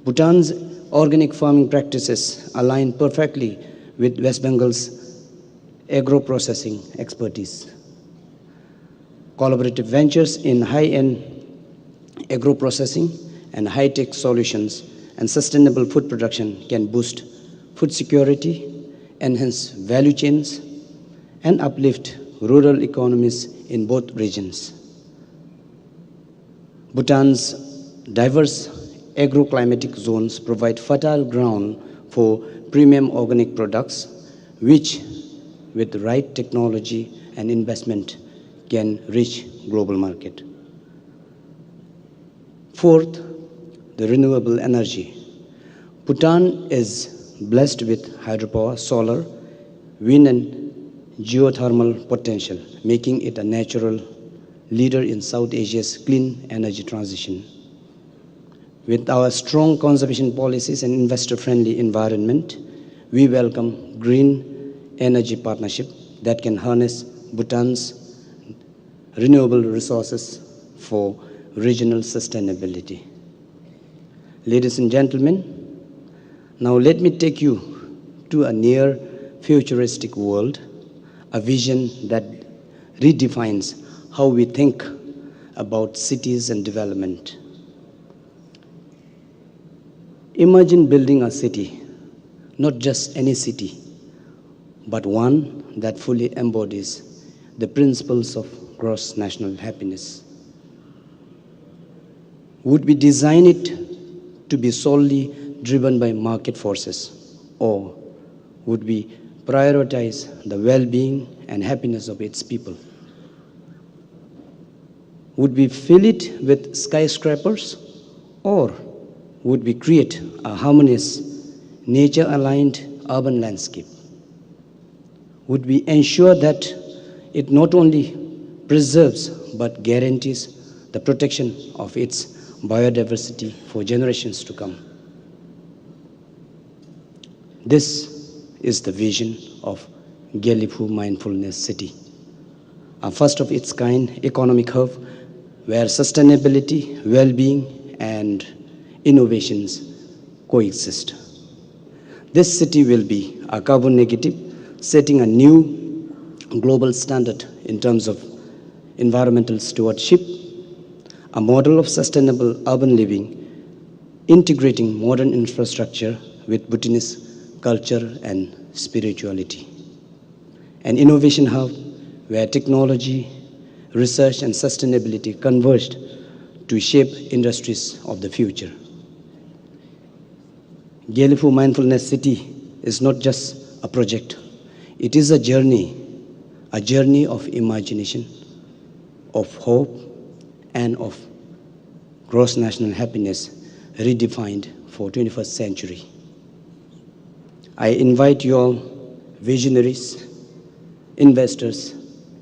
Bhutan's organic farming practices align perfectly with West Bengal's agro-processing expertise. Collaborative ventures in high-end agro-processing and high-tech solutions and sustainable food production can boost food security, enhance value chains, and uplift rural economies in both regions. Bhutan's diverse agroclimatic zones provide fertile ground for premium organic products, which, with the right technology and investment, can reach global market. Fourth, the renewable energy. Bhutan is blessed with hydropower, solar, wind, and geothermal potential, making it a natural leader in South Asia's clean energy transition. With our strong conservation policies and investor-friendly environment, we welcome green energy partnership that can harness Bhutan's renewable resources for regional sustainability. Ladies and gentlemen, now let me take you to a near futuristic world, a vision that redefines how we think about cities and development. Imagine building a city, not just any city, but one that fully embodies the principles of gross national happiness. Would we design it to be solely driven by market forces, or would we prioritize the well-being and happiness of its people? Would we fill it with skyscrapers, or would we create a harmonious, nature-aligned urban landscape? Would we ensure that it not only preserves but guarantees the protection of its biodiversity for generations to come? This is the vision of Gyaliphu Mindfulness City, a first of its kind economic hub where sustainability, well-being, and innovations coexist. This city will be a carbon negative, setting a new global standard in terms of environmental stewardship, a model of sustainable urban living, integrating modern infrastructure with Bhutanese culture and spirituality. An innovation hub where technology, research, and sustainability converged to shape industries of the future. Gyaliphu Mindfulness City is not just a project. It is a journey of imagination, of hope, and of gross national happiness redefined for 21st century. I invite you all, visionaries, investors,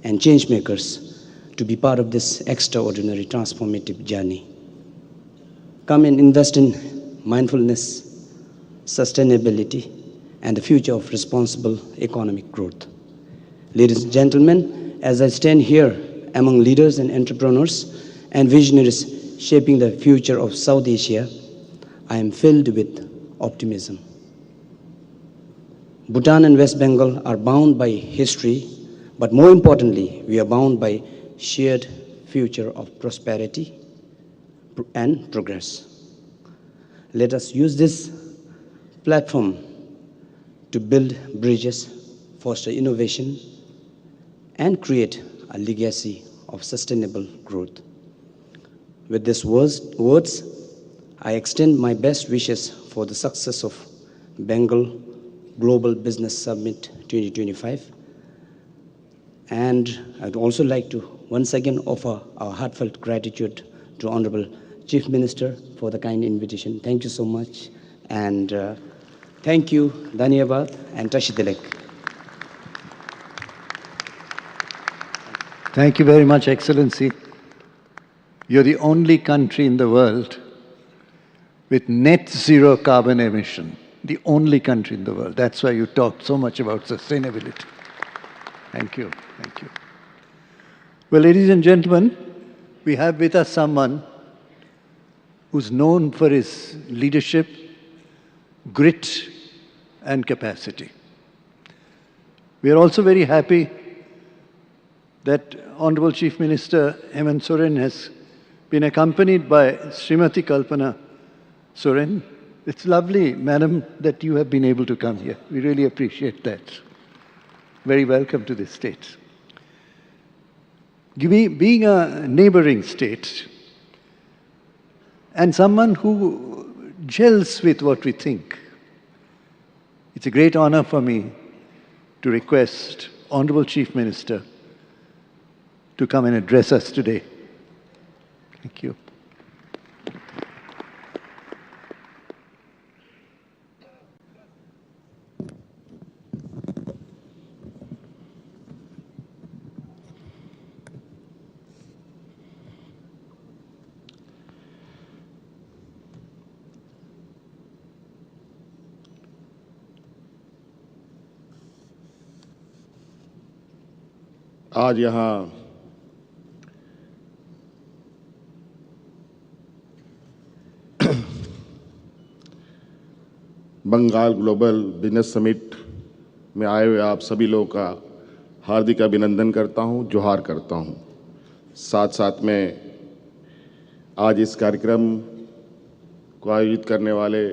and change makers, to be part of this extraordinary transformative journey. Come and invest in mindfulness, sustainability, and the future of responsible economic growth. Ladies and gentlemen, as I stand here among leaders and entrepreneurs and visionaries shaping the future of South Asia, I am filled with optimism. Bhutan and West Bengal are bound by history, but more importantly, we are bound by shared future of prosperity, and progress. Let us use this platform to build bridges, foster innovation, and create a legacy of sustainable growth. With these words, I extend my best wishes for the success of Bengal Global Business Summit 2025. And I'd also like to once again offer our heartfelt gratitude to Honorable Chief Minister for the kind invitation. Thank you so much. And thank you, Dhanyavad and Tashidilek. Thank you very much, Excellency. You're the only country in the world with net zero carbon emission. The only country in the world. That's why you talked so much about sustainability. Thank you. Thank you. Well, ladies and gentlemen, we have with us someone who's known for his leadership, grit, and capacity. We are also very happy that Honorable Chief Minister Hemant Soren has been accompanied by Srimati Kalpana Soren. It's lovely, madam, that you have been able to come here. We really appreciate that. Very welcome to this state. Being a neighboring state and someone who gels with what we think, it's a great honor for me to request Honorable Chief Minister to come and address us today. Thank you. आज यहाँ Bengal global business summit में आए हुए आप सभी लोगों का हार्दिक अभिनंदन करता हूं, जोहार करता हूं। साथ साथ में आज इस कार्यक्रम को आयोजित करने वाले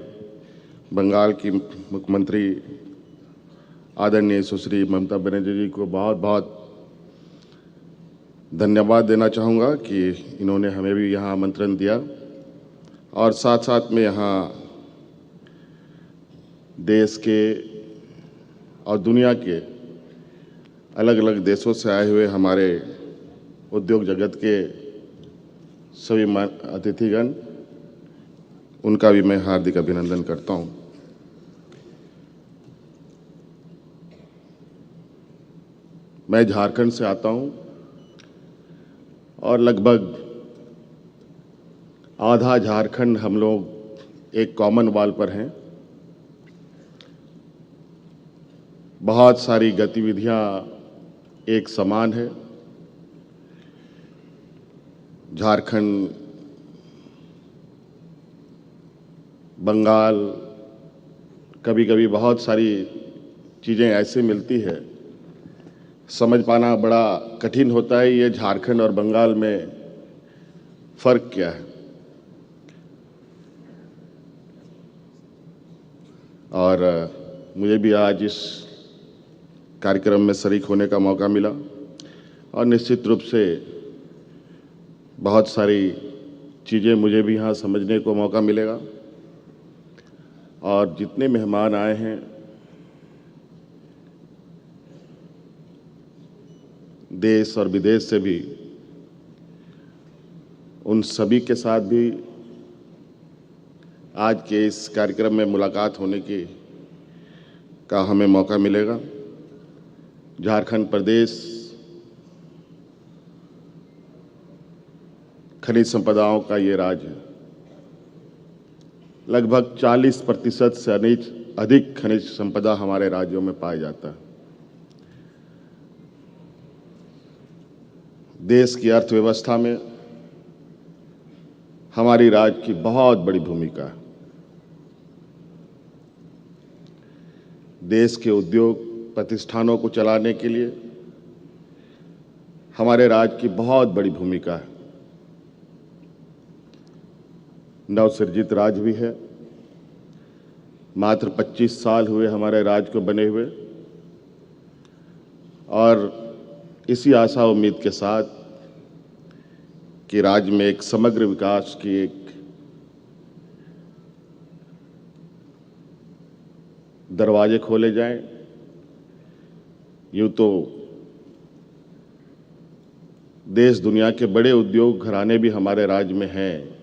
बंगाल की मुख्यमंत्री आदरणीय सुश्री ममता बनर्जी जी को बहुत बहुत धन्यवाद देना चाहूँगा कि इन्होंने हमें भी यहाँ आमंत्रण दिया और साथ साथ में यहाँ देश के और दुनिया के अलग अलग देशों से आए हुए हमारे उद्योग जगत के सभी अतिथिगण, उनका भी मैं हार्दिक अभिनंदन करता हूँ। मैं झारखंड से आता हूँ और लगभग आधा झारखंड हम लोग एक कॉमन वॉल पर हैं। बहुत सारी गतिविधियां एक समान है। झारखंड, बंगाल, कभी कभी बहुत सारी चीज़ें ऐसे मिलती है, समझ पाना बड़ा कठिन होता है ये झारखंड और बंगाल में फ़र्क क्या है। और मुझे भी आज इस कार्यक्रम में शरीक होने का मौका मिला और निश्चित रूप से बहुत सारी चीज़ें मुझे भी यहाँ समझने को मौका मिलेगा। और जितने मेहमान आए हैं, देश और विदेश से भी, उन सभी के साथ भी आज के इस कार्यक्रम में मुलाकात होने का हमें मौका मिलेगा। झारखंड प्रदेश खनिज संपदाओं का ये राज्य है। लगभग 40% से अधिक खनिज संपदा हमारे राज्यों में पाया जाता है। देश की अर्थव्यवस्था में हमारी राज्य की बहुत बड़ी भूमिका है। देश के उद्योग प्रतिष्ठानों को चलाने के लिए हमारे राज्य की बहुत बड़ी भूमिका है। नवसृजित राज्य भी है। मात्र 25 साल हुए हमारे राज्य को बने हुए, और इसी आशा उम्मीद के साथ कि राज्य में एक समग्र विकास की एक दरवाजे खोले जाएं। यूं तो देश दुनिया के बड़े उद्योग घराने भी हमारे राज्य में हैं,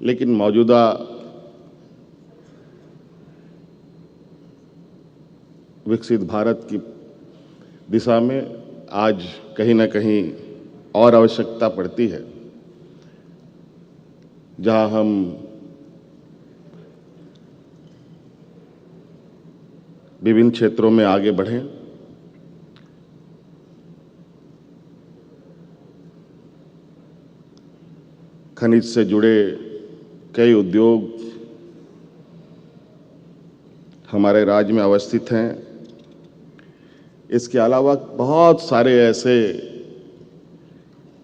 लेकिन मौजूदा विकसित भारत की दिशा में आज कहीं ना कहीं और आवश्यकता पड़ती है, जहां हम विभिन्न क्षेत्रों में आगे बढ़ें। खनिज से जुड़े कई उद्योग हमारे राज्य में अवस्थित हैं। इसके अलावा बहुत सारे ऐसे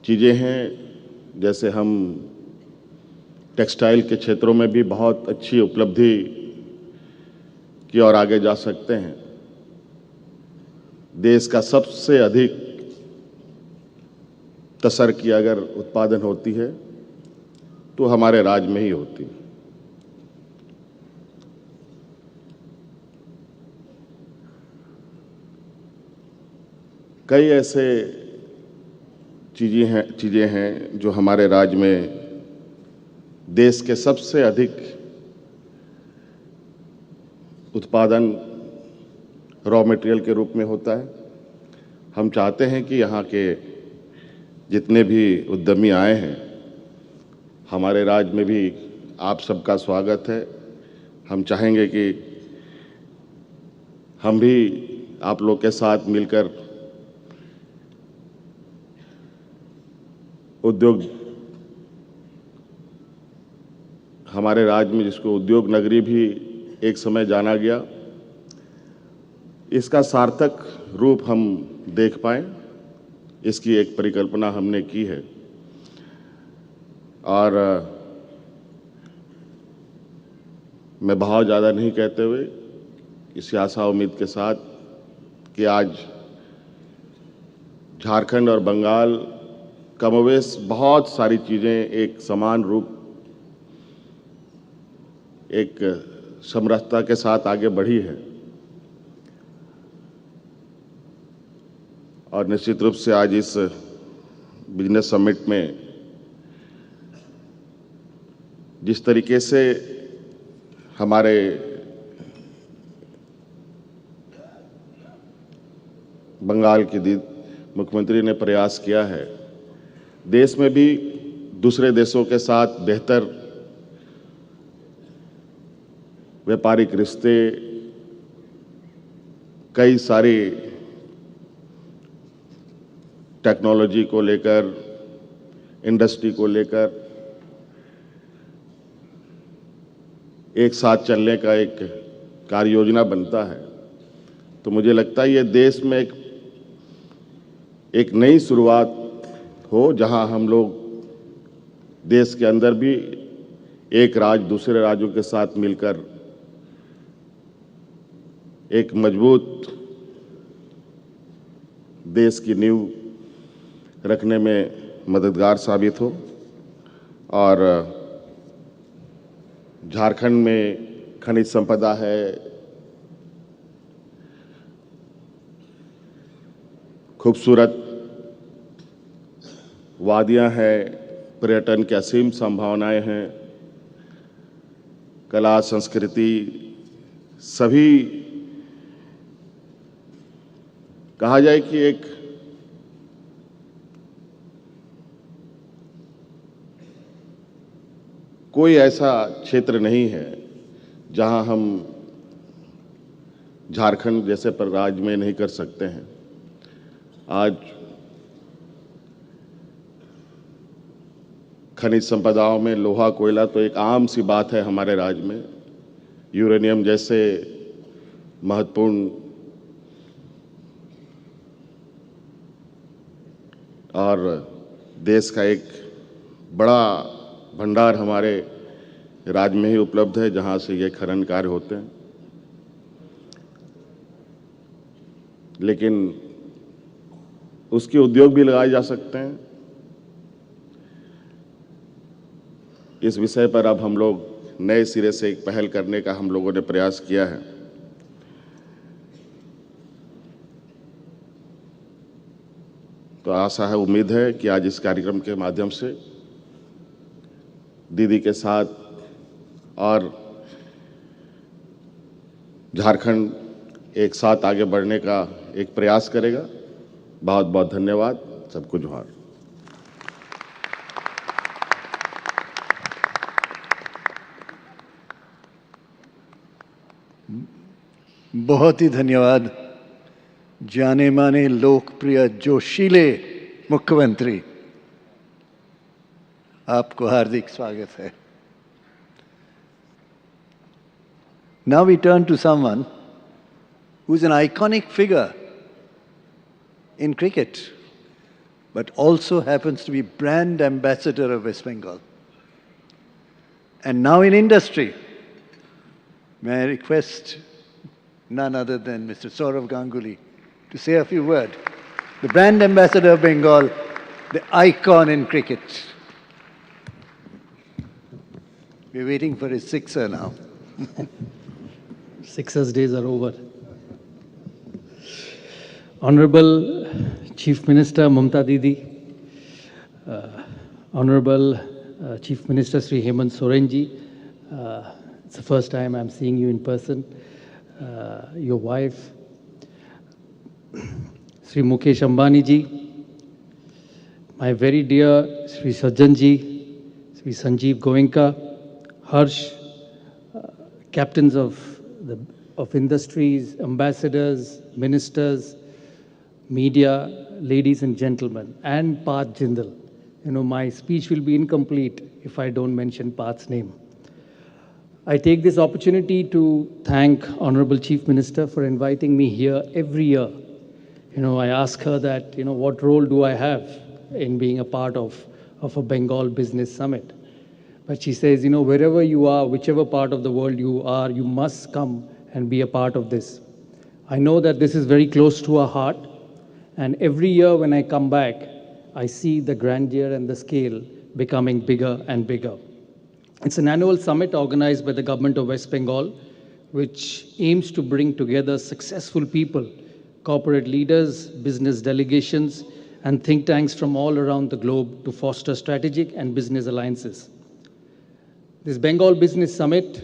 चीज़ें हैं, जैसे हम टेक्सटाइल के क्षेत्रों में भी बहुत अच्छी उपलब्धि की ओर आगे जा सकते हैं। देश का सबसे अधिक तसर की अगर उत्पादन होती है तो हमारे राज्य में ही होती है। कई ऐसे चीज़ें हैं जो हमारे राज्य में देश के सबसे अधिक उत्पादन रॉ मटेरियल के रूप में होता है। हम चाहते हैं कि यहाँ के जितने भी उद्यमी आए हैं, हमारे राज्य में भी आप सबका स्वागत है। हम चाहेंगे कि हम भी आप लोग के साथ मिलकर उद्योग, हमारे राज्य में जिसको उद्योग नगरी भी एक समय जाना गया, इसका सार्थक रूप हम देख पाएं, इसकी एक परिकल्पना हमने की है। और मैं बहुत ज़्यादा नहीं कहते हुए इसी आशा उम्मीद के साथ कि आज झारखंड और बंगाल कमोवेश बहुत सारी चीज़ें एक समान रूप, एक समरसता के साथ आगे बढ़ी है, और निश्चित रूप से आज इस बिजनेस समिट में जिस तरीके से हमारे बंगाल की मुख्यमंत्री ने प्रयास किया है, देश में भी दूसरे देशों के साथ बेहतर व्यापारिक रिश्ते, कई सारी टेक्नोलॉजी को लेकर, इंडस्ट्री को लेकर एक साथ चलने का एक कार्य योजना बनता है। तो मुझे लगता है ये देश में एक नई शुरुआत हो, जहां हम लोग देश के अंदर भी एक राज्य दूसरे राज्यों के साथ मिलकर एक मजबूत देश की नींव रखने में मददगार साबित हो। और झारखंड में खनिज संपदा है, खूबसूरत वादियां हैं, पर्यटन की असीम संभावनाएं हैं, कला संस्कृति सभी, कहा जाए कि एक कोई ऐसा क्षेत्र नहीं है जहां हम झारखंड जैसे पर राज्य में नहीं कर सकते हैं। आज खनिज संपदाओं में लोहा कोयला तो एक आम सी बात है हमारे राज्य में। यूरेनियम जैसे महत्वपूर्ण और देश का एक बड़ा भंडार हमारे राज्य में ही उपलब्ध है जहां से ये खनन कार्य होते हैं, लेकिन उसके उद्योग भी लगाए जा सकते हैं। इस विषय पर अब हम लोग नए सिरे से एक पहल करने का हम लोगों ने प्रयास किया है। तो आशा है, उम्मीद है कि आज इस कार्यक्रम के माध्यम से दीदी के साथ और झारखंड एक साथ आगे बढ़ने का एक प्रयास करेगा। बहुत बहुत धन्यवाद, सबको जोहार। बहुत ही धन्यवाद जाने माने लोकप्रिय जोशीले मुख्यमंत्री, आपको हार्दिक स्वागत है। Now we turn to someone who's an iconic figure in cricket, but also happens to be brand ambassador of West Bengal. And now in industry, may I request none other than Mr. Saurav Ganguly to say a few words. The brand ambassador of Bengal, the icon in cricket. We're waiting for his sixer now. Sixers days are over. Honorable Chief Minister Mamata Didi, Honorable Chief Minister Sri Hemant Sorenji, it's the first time I'm seeing you in person. Your wife, Sri Mukesh Ambani ji, my very dear Sri Sajjan ji, Sri Sanjeev Goenka, Harsh, captains of industries, ambassadors, ministers, media, ladies and gentlemen, and Parth Jindal. You know, my speech will be incomplete if I don't mention Parth's name. I take this opportunity to thank Honorable Chief Minister for inviting me here every year. You know, I ask her that, you know, what role do I have in being a part of a Bengal Business Summit? But she says, you know, wherever you are, whichever part of the world you are, you must come and be a part of this. I know that this is very close to our heart, and every year when I come back, I see the grandeur and the scale becoming bigger and bigger. It's an annual summit organized by the government of West Bengal, which aims to bring together successful people, corporate leaders, business delegations, and think tanks from all around the globe to foster strategic and business alliances. This Bengal Business Summit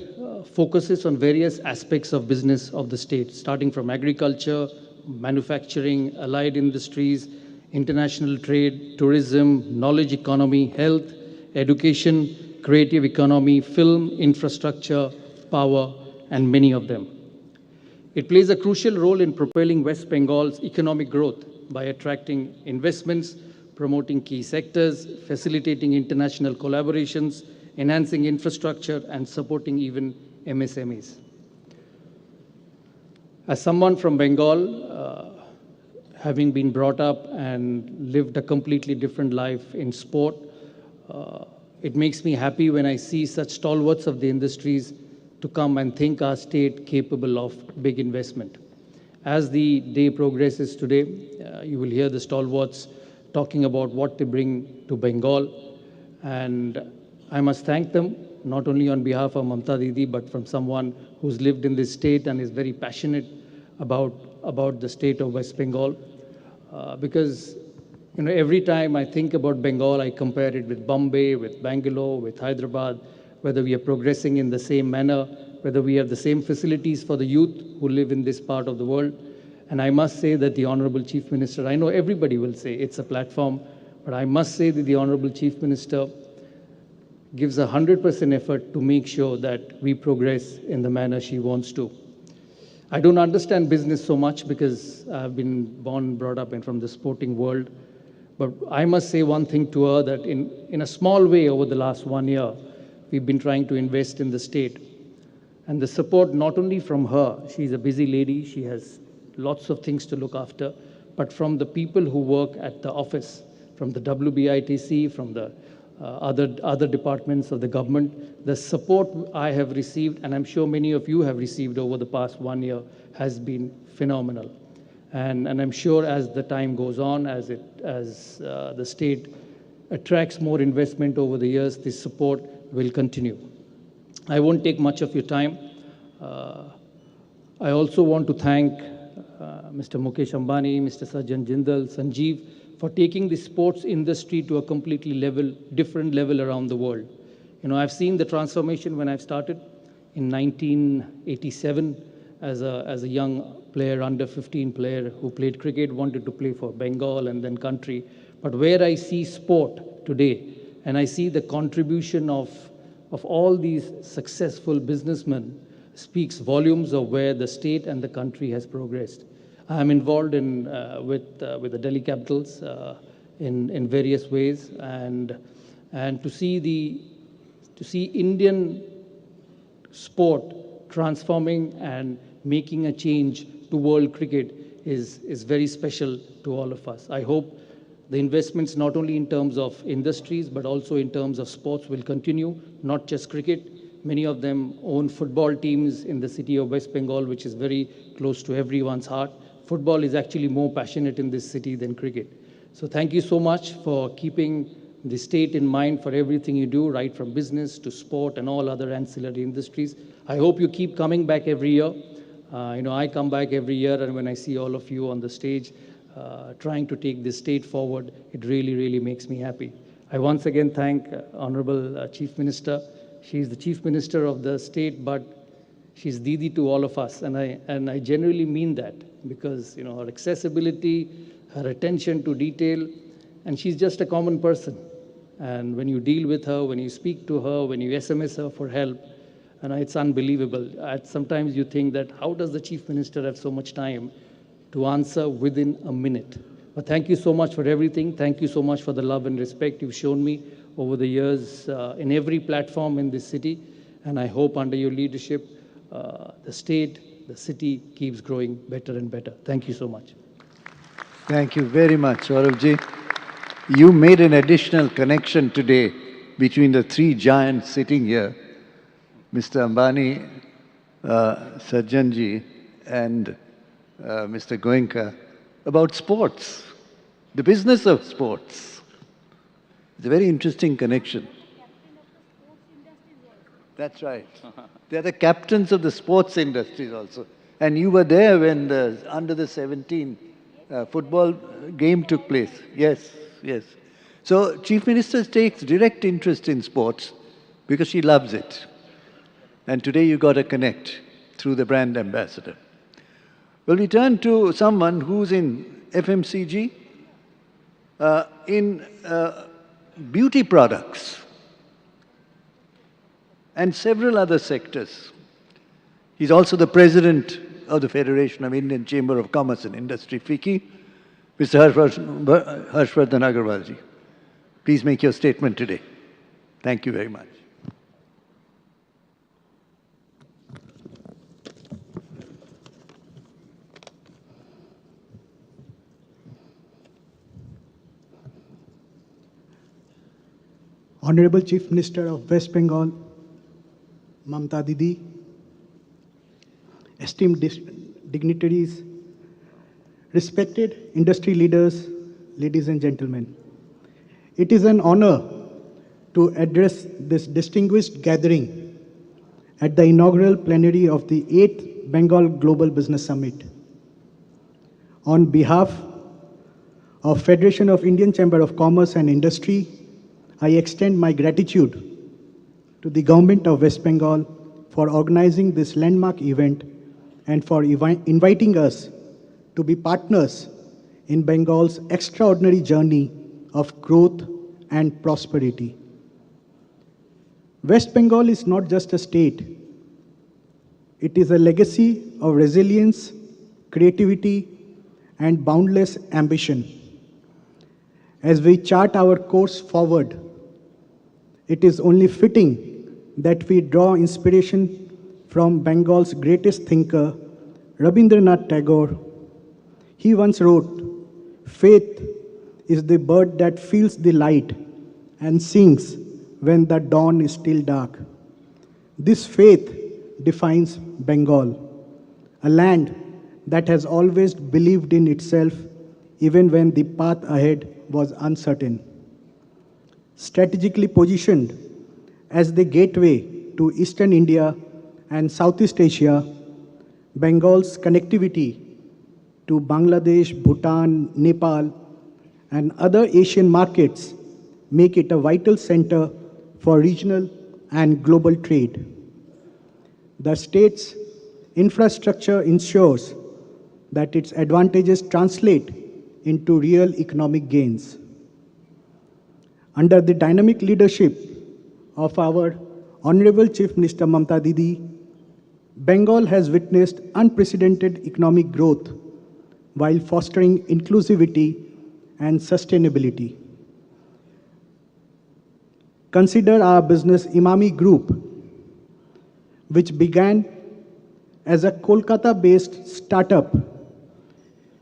focuses on various aspects of business of the state, starting from agriculture, manufacturing, allied industries, international trade, tourism, knowledge economy, health, education, creative economy, film, infrastructure, power, and many of them. It plays a crucial role in propelling West Bengal's economic growth by attracting investments, promoting key sectors, facilitating international collaborations, enhancing infrastructure, and supporting even MSMEs. As someone from Bengal, having been brought up and lived a completely different life in sport, it makes me happy when I see such stalwarts of the industries to come and think our state capable of big investment. As the day progresses today, you will hear the stalwarts talking about what they bring to Bengal, and I must thank them, not only on behalf of Mamata Didi, but from someone who's lived in this state and is very passionate about the state of West Bengal. Because, you know, every time I think about Bengal, I compare it with Bombay, with Bangalore, with Hyderabad, whether we are progressing in the same manner, whether we have the same facilities for the youth who live in this part of the world. And I must say that the Honorable Chief Minister, I know everybody will say it's a platform, but I must say that the Honorable Chief Minister gives 100% effort to make sure that we progress in the manner she wants to. I don't understand business so much because I've been born and brought up from the sporting world. But I must say one thing to her, that in a small way over the last 1 year, we've been trying to invest in the state. And the support not only from her, she's a busy lady, she has lots of things to look after, but from the people who work at the office, from the WBITC, from the other departments of the government. The support I have received, and I'm sure many of you have received over the past 1 year, has been phenomenal. And I'm sure as the time goes on, as the state attracts more investment over the years, this support will continue. I won't take much of your time. I also want to thank Mr. Mukesh Ambani, Mr. Sajjan Jindal, Sanjeev, for taking the sports industry to a completely different level around the world. You know, I've seen the transformation when I've started in 1987 as a young player, under 15 player who played cricket, wanted to play for Bengal and then country. But where I see sport today, and I see the contribution of all these successful businessmen, speaks volumes of where the state and the country has progressed. I'm involved with the Delhi Capitals in various ways, and to see Indian sport transforming and making a change to world cricket is very special to all of us. I hope the investments, not only in terms of industries, but also in terms of sports, will continue, not just cricket. Many of them own football teams in the city of West Bengal, which is very close to everyone's heart. Football is actually more passionate in this city than cricket. So thank you so much for keeping the state in mind for everything you do, right from business to sport and all other ancillary industries. I hope you keep coming back every year. I come back every year, and when I see all of you on the stage trying to take this state forward, it really, really makes me happy. I once again thank Honorable Chief Minister. She's the Chief Minister of the state, but she's Didi to all of us, and I genuinely mean that, because her accessibility, her attention to detail, and she's just a common person. And when you deal with her, when you speak to her, when you SMS her for help, it's unbelievable. Sometimes you think that how does the Chief Minister have so much time to answer within a minute? But thank you so much for everything. Thank you so much for the love and respect you've shown me over the years in every platform in this city. And I hope under your leadership, the state, the city keeps growing better and better. Thank you so much. Thank you very much, Sauravji. You made an additional connection today between the three giants sitting here, Mr. Ambani, Sajjanji, and Mr. Goenka, about sports, the business of sports. It's a very interesting connection. That's right. They're the captains of the sports industries also. And you were there when the under the 17 football game took place. Yes, yes. So Chief Minister takes direct interest in sports because she loves it. And today you got to connect through the brand ambassador. Well, we turn to someone who's in FMCG, in beauty products, and several other sectors. He's also the president of the Federation of Indian Chamber of Commerce and Industry, FICCI, Mr. Harshvardhan Agarwalji. Please make your statement today. Thank you very much. Honorable Chief Minister of West Bengal, Mamata Didi, esteemed dignitaries, respected industry leaders, ladies and gentlemen. It is an honor to address this distinguished gathering at the inaugural plenary of the 8th Bengal Global Business Summit. On behalf of Federation of Indian Chamber of Commerce and Industry, I extend my gratitude to the Government of West Bengal for organizing this landmark event and for inviting us to be partners in Bengal's extraordinary journey of growth and prosperity. West Bengal is not just a state. It is a legacy of resilience, creativity, and boundless ambition. As we chart our course forward, it is only fitting that we draw inspiration from Bengal's greatest thinker, Rabindranath Tagore. He once wrote, "Faith is the bird that feels the light and sings when the dawn is still dark. This faith defines Bengal, a land that has always believed in itself even when the path ahead was uncertain. Strategically positioned as the gateway to Eastern India and Southeast Asia, Bengal's connectivity to Bangladesh, Bhutan, Nepal, and other Asian markets make it a vital center for regional and global trade. The state's infrastructure ensures that its advantages translate into real economic gains. Under the dynamic leadership of our Honorable Chief Minister Mamata Didi, Bengal has witnessed unprecedented economic growth while fostering inclusivity and sustainability. Consider our business Imami Group, which began as a Kolkata-based startup,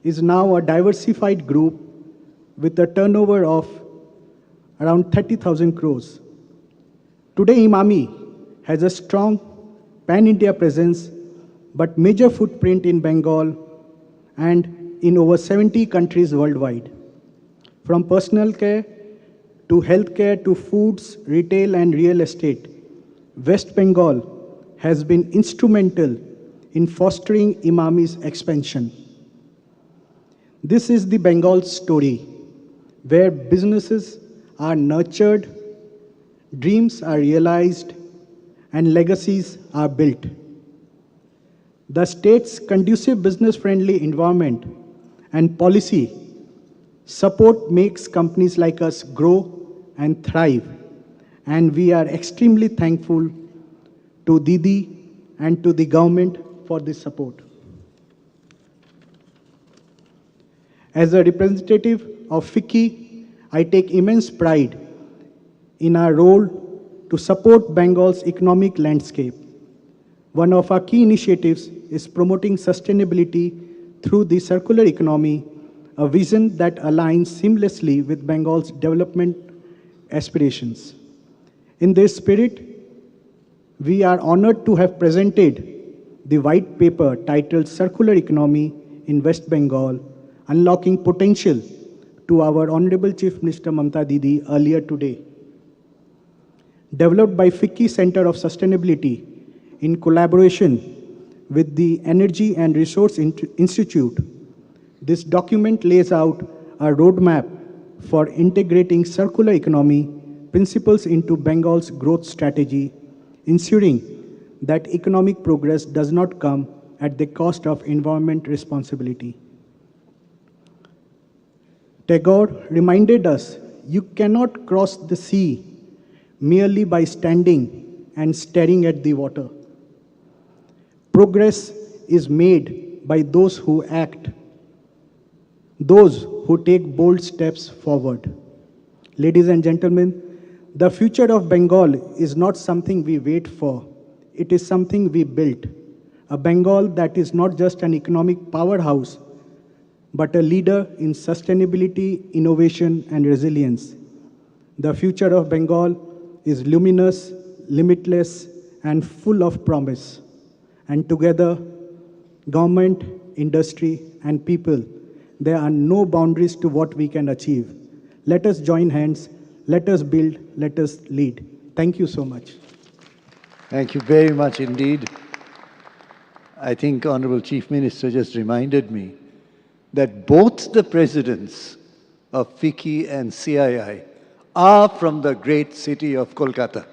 is now a diversified group with a turnover of around 30,000 crores. Today, Imami has a strong pan-India presence, but major footprint in Bengal and in over 70 countries worldwide. From personal care to healthcare to foods, retail and real estate, West Bengal has been instrumental in fostering Imami's expansion. This is the Bengal story, where businesses are nurtured, dreams are realized, and legacies are built. The state's conducive business-friendly environment and policy support makes companies like us grow and thrive, and we are extremely thankful to Didi and to the government for this support. As a representative of FICCI, I take immense pride in our role to support Bengal's economic landscape. One of our key initiatives is promoting sustainability through the circular economy, a vision that aligns seamlessly with Bengal's development aspirations. In this spirit, we are honored to have presented the white paper titled Circular Economy in West Bengal, Unlocking Potential, to our Honorable Chief Minister Mamata Didi earlier today. Developed by FICCI Center of Sustainability in collaboration with the Energy and Resource Institute, this document lays out a roadmap for integrating circular economy principles into Bengal's growth strategy, ensuring that economic progress does not come at the cost of environment responsibility. Tagore reminded us, you cannot cross the sea merely by standing and staring at the water. Progress is made by those who act, those who take bold steps forward. Ladies and gentlemen, the future of Bengal is not something we wait for. It is something we built. A Bengal that is not just an economic powerhouse, but a leader in sustainability, innovation, and resilience. The future of Bengal is luminous, limitless, and full of promise. And together, government, industry, and people, there are no boundaries to what we can achieve. Let us join hands, let us build, let us lead. Thank you so much. Thank you very much indeed. I think Honorable Chief Minister just reminded me that both the presidents of FICCI and CII are from the great city of Kolkata,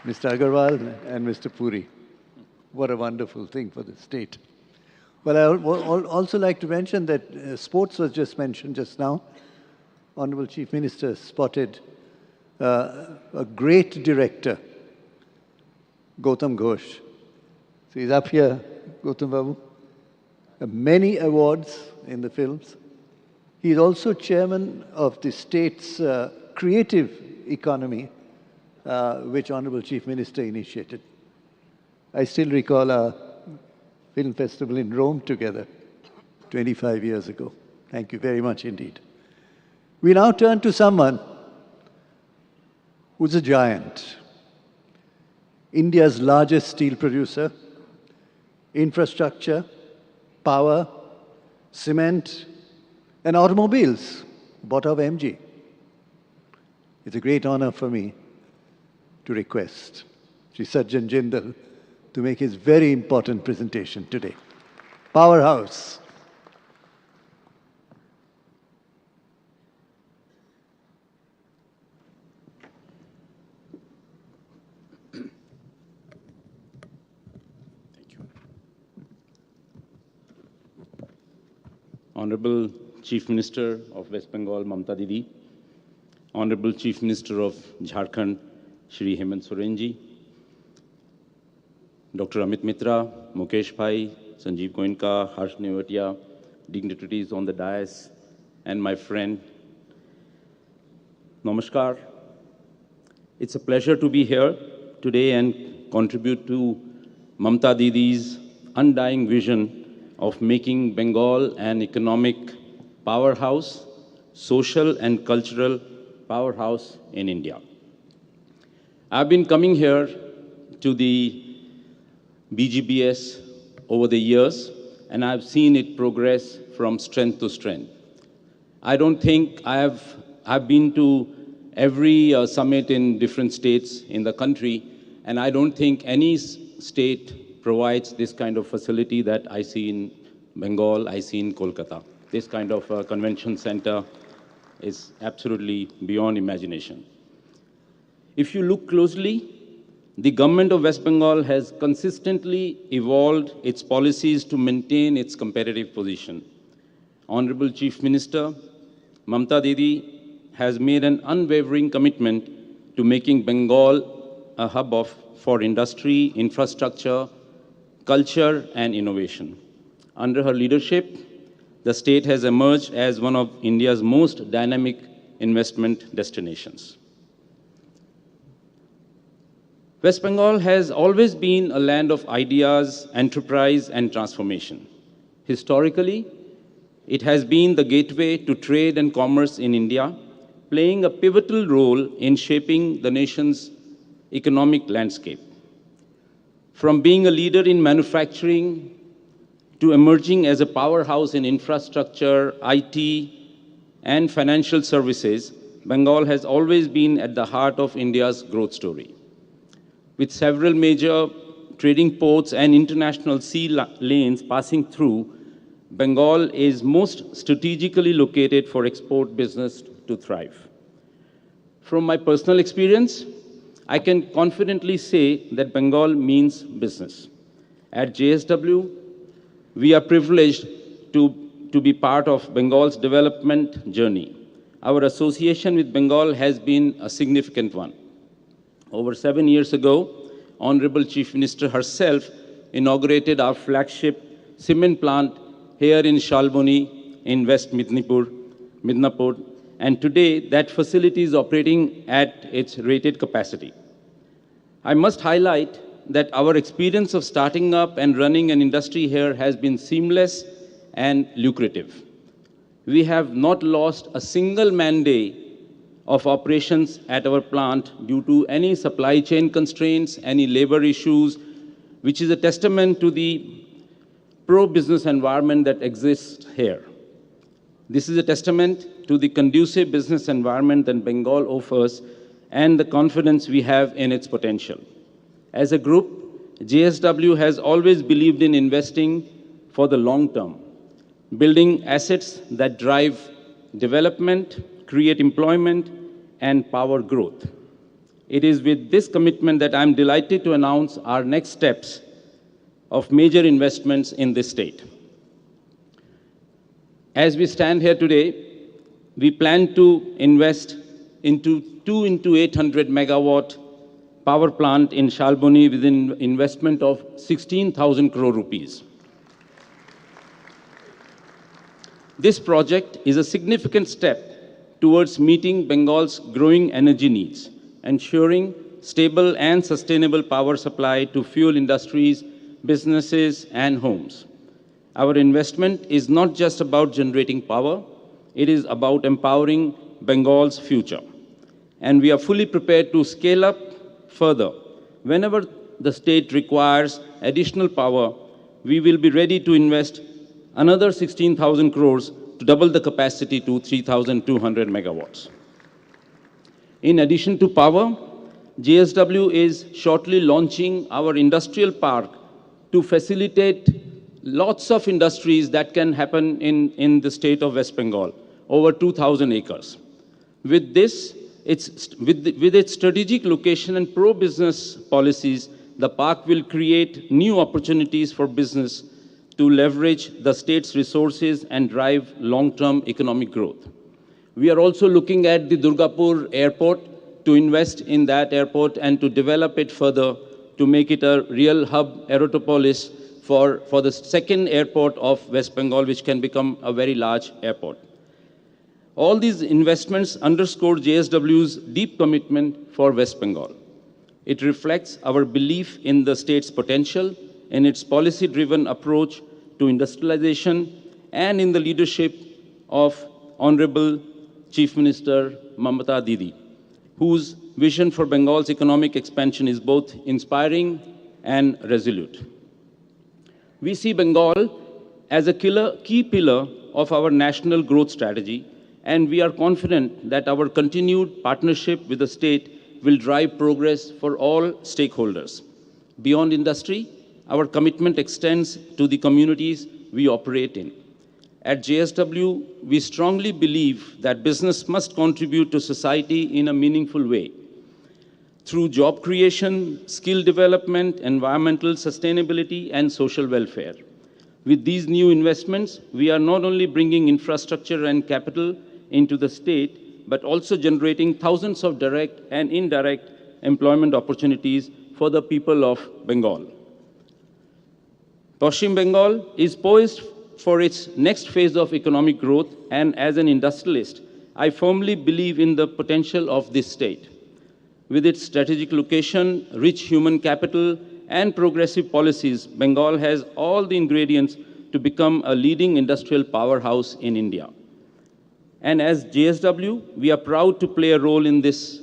Mr. Agarwal and Mr. Puri. What a wonderful thing for the state. Well, I would also like to mention that sports was just mentioned just now. Honorable Chief Minister spotted a great director, Gautam Ghosh. So he's up here, Gautam Babu. Many awards in the films. He's also chairman of the state's creative economy, which Honorable Chief Minister initiated. I still recall our film festival in Rome together 25 years ago. Thank you very much indeed. We now turn to someone who's a giant. India's largest steel producer, infrastructure, power, cement, and automobiles, bought of MG. It's a great honor for me to request Sri Sajjan Jindal to make his very important presentation today. Powerhouse. Honorable Chief Minister of West Bengal, Mamata Didi, Honorable Chief Minister of Jharkhand, Shri Hemant Soren ji, Dr. Amit Mitra, Mukesh Bhai, Sanjeev Goenka, Harsh Neotia, dignitaries on the dais, and my friend, Namaskar. It's a pleasure to be here today and contribute to Mamata Didi's undying vision of making Bengal an economic powerhouse, social and cultural powerhouse in India. I've been coming here to the BGBS over the years, and I've seen it progress from strength to strength. I don't think I've been to every summit in different states in the country, and I don't think any state provides this kind of facility that I see in Bengal, I see in Kolkata. This kind of convention center is absolutely beyond imagination. If you look closely, the government of West Bengal has consistently evolved its policies to maintain its competitive position. Honorable Chief Minister, Mamata Didi has made an unwavering commitment to making Bengal a hub for industry, infrastructure, culture, and innovation. Under her leadership, the state has emerged as one of India's most dynamic investment destinations. West Bengal has always been a land of ideas, enterprise, and transformation. Historically, it has been the gateway to trade and commerce in India, playing a pivotal role in shaping the nation's economic landscape. From being a leader in manufacturing to emerging as a powerhouse in infrastructure, IT, and financial services, Bengal has always been at the heart of India's growth story. With several major trading ports and international sea lanes passing through, Bengal is most strategically located for export business to thrive. From my personal experience, I can confidently say that Bengal means business. At JSW, we are privileged to be part of Bengal's development journey. Our association with Bengal has been a significant one. Over 7 years ago, Honorable Chief Minister herself inaugurated our flagship cement plant here in Shalboni in West Midnapur, and today that facility is operating at its rated capacity. I must highlight that our experience of starting up and running an industry here has been seamless and lucrative. We have not lost a single man-day of operations at our plant due to any supply chain constraints, any labor issues, which is a testament to the pro-business environment that exists here. This is a testament to the conducive business environment that Bengal offers and the confidence we have in its potential. As a group, JSW has always believed in investing for the long term, building assets that drive development, create employment, and power growth. It is with this commitment that I'm delighted to announce our next steps of major investments in this state. As we stand here today, we plan to invest into 2 into 800 megawatt power plant in Shalboni with an investment of 16,000 crore rupees. This project is a significant step towards meeting Bengal's growing energy needs, ensuring stable and sustainable power supply to fuel industries, businesses, and homes. Our investment is not just about generating power, it is about empowering Bengal's future. and we are fully prepared to scale up further. Whenever the state requires additional power, we will be ready to invest another 16,000 crores to double the capacity to 3,200 megawatts. In addition to power, JSW is shortly launching our industrial park to facilitate lots of industries that can happen in the state of West Bengal, over 2,000 acres. With this, with its strategic location and pro-business policies, the park will create new opportunities for business to leverage the state's resources and drive long-term economic growth. We are also looking at the Durgapur airport to invest in that airport and to develop it further to make it a real hub aerotopolis for the second airport of West Bengal, which can become a very large airport. All these investments underscore JSW's deep commitment for West Bengal. It reflects our belief in the state's potential, in its policy-driven approach to industrialization, and in the leadership of Honorable Chief Minister Mamata Didi, whose vision for Bengal's economic expansion is both inspiring and resolute. We see Bengal as a key pillar of our national growth strategy, and we are confident that our continued partnership with the state will drive progress for all stakeholders. Beyond industry, our commitment extends to the communities we operate in. At JSW, we strongly believe that business must contribute to society in a meaningful way. Through job creation, skill development, environmental sustainability, and social welfare. With these new investments, we are not only bringing infrastructure and capital into the state, but also generating thousands of direct and indirect employment opportunities for the people of Bengal. Paschim Bengal is poised for its next phase of economic growth, and as an industrialist, I firmly believe in the potential of this state. With its strategic location, rich human capital, and progressive policies, Bengal has all the ingredients to become a leading industrial powerhouse in India. And as JSW, we are proud to play a role in its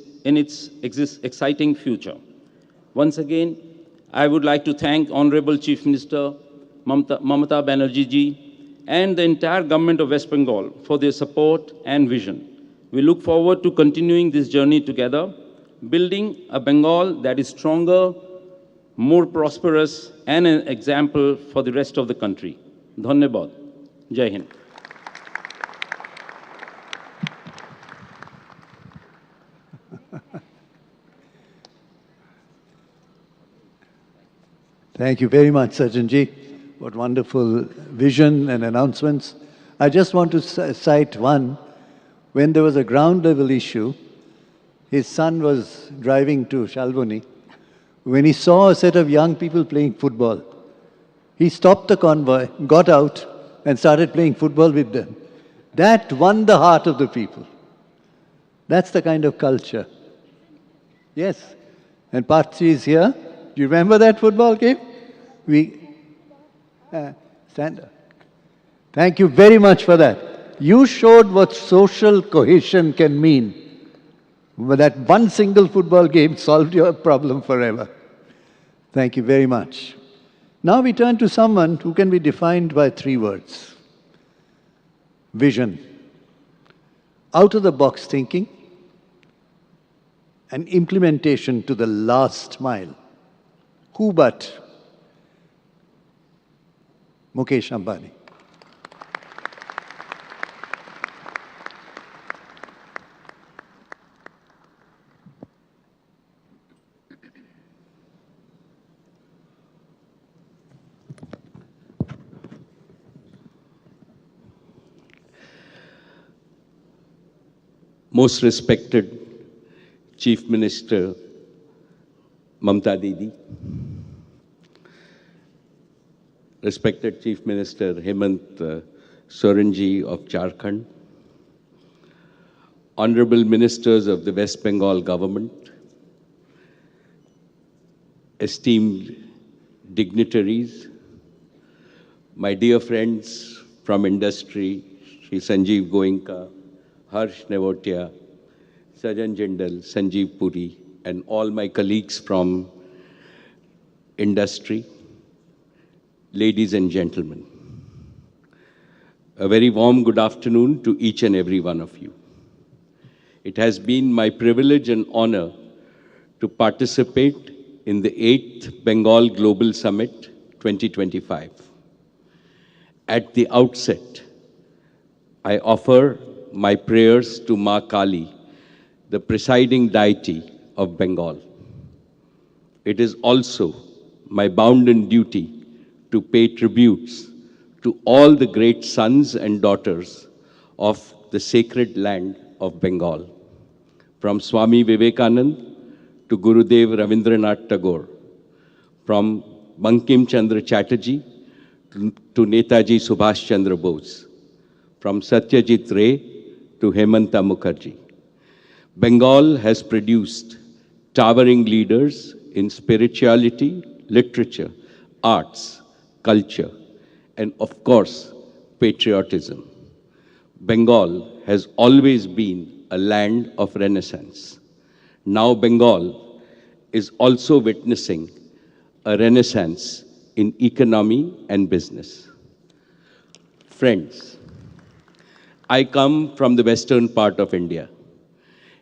exciting future. Once again, I would like to thank Honorable Chief Minister Mamata Banerjee ji and the entire government of West Bengal for their support and vision. We look forward to continuing this journey together, building a Bengal that is stronger, more prosperous, and an example for the rest of the country. Dhanyabad. Jai Hind. Thank you very much, Sajjanji. What wonderful vision and announcements. I just want to cite one. When there was a ground level issue, his son was driving to Shalboni. When he saw a set of young people playing football, he stopped the convoy, got out, and started playing football with them. That won the heart of the people. That's the kind of culture. Yes. And Partsi is here. Do you remember that football game? Stand up. Thank you very much for that. You showed what social cohesion can mean. But that one single football game solved your problem forever. Thank you very much. Now we turn to someone who can be defined by 3 words. Vision. Out-of-the-box thinking and implementation to the last mile. Who but Mukesh Ambani. Most respected Chief Minister Mamata Didi, respected Chief Minister Hemant Sorenji of Jharkhand, Honorable Ministers of the West Bengal government, esteemed dignitaries, my dear friends from industry, Shri Sanjeev Goenka, Harsh Neotia, Sajan Jindal, Sanjeev Puri, and all my colleagues from industry, ladies and gentlemen. A very warm good afternoon to each and every one of you. It has been my privilege and honor to participate in the 8th Bengal Global Summit 2025. At the outset, I offer my prayers to Ma Kali, the presiding deity of Bengal. It is also my bounden duty to pay tributes to all the great sons and daughters of the sacred land of Bengal, from Swami Vivekananda to Gurudev Ravindranath Tagore, from Bankim Chandra Chatterjee to Netaji Subhash Chandra Bose, from Satyajit Ray to Hemanta Mukherjee. Bengal has produced towering leaders in spirituality, literature, arts, culture, and of course, patriotism. Bengal has always been a land of renaissance. Now Bengal is also witnessing a renaissance in economy and business. Friends, I come from the western part of India.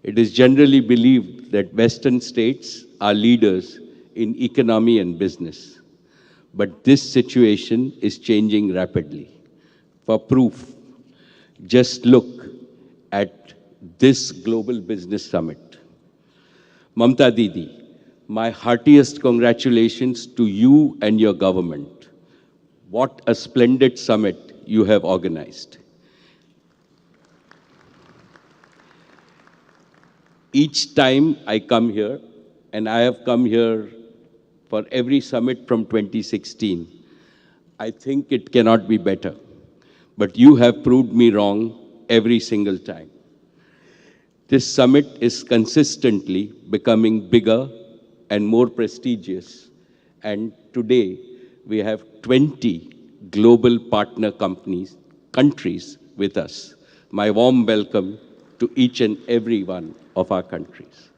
It is generally believed that western states are leaders in economy and business. But this situation is changing rapidly. For proof, just look at this Global Business Summit. Mamata Didi, my heartiest congratulations to you and your government. What a splendid summit you have organized. Each time I come here, and I have come here for every summit from 2016, I think it cannot be better. But you have proved me wrong every single time. This summit is consistently becoming bigger and more prestigious. And today, we have 20 global partner countries with us. My warm welcome to each and every one of our countries.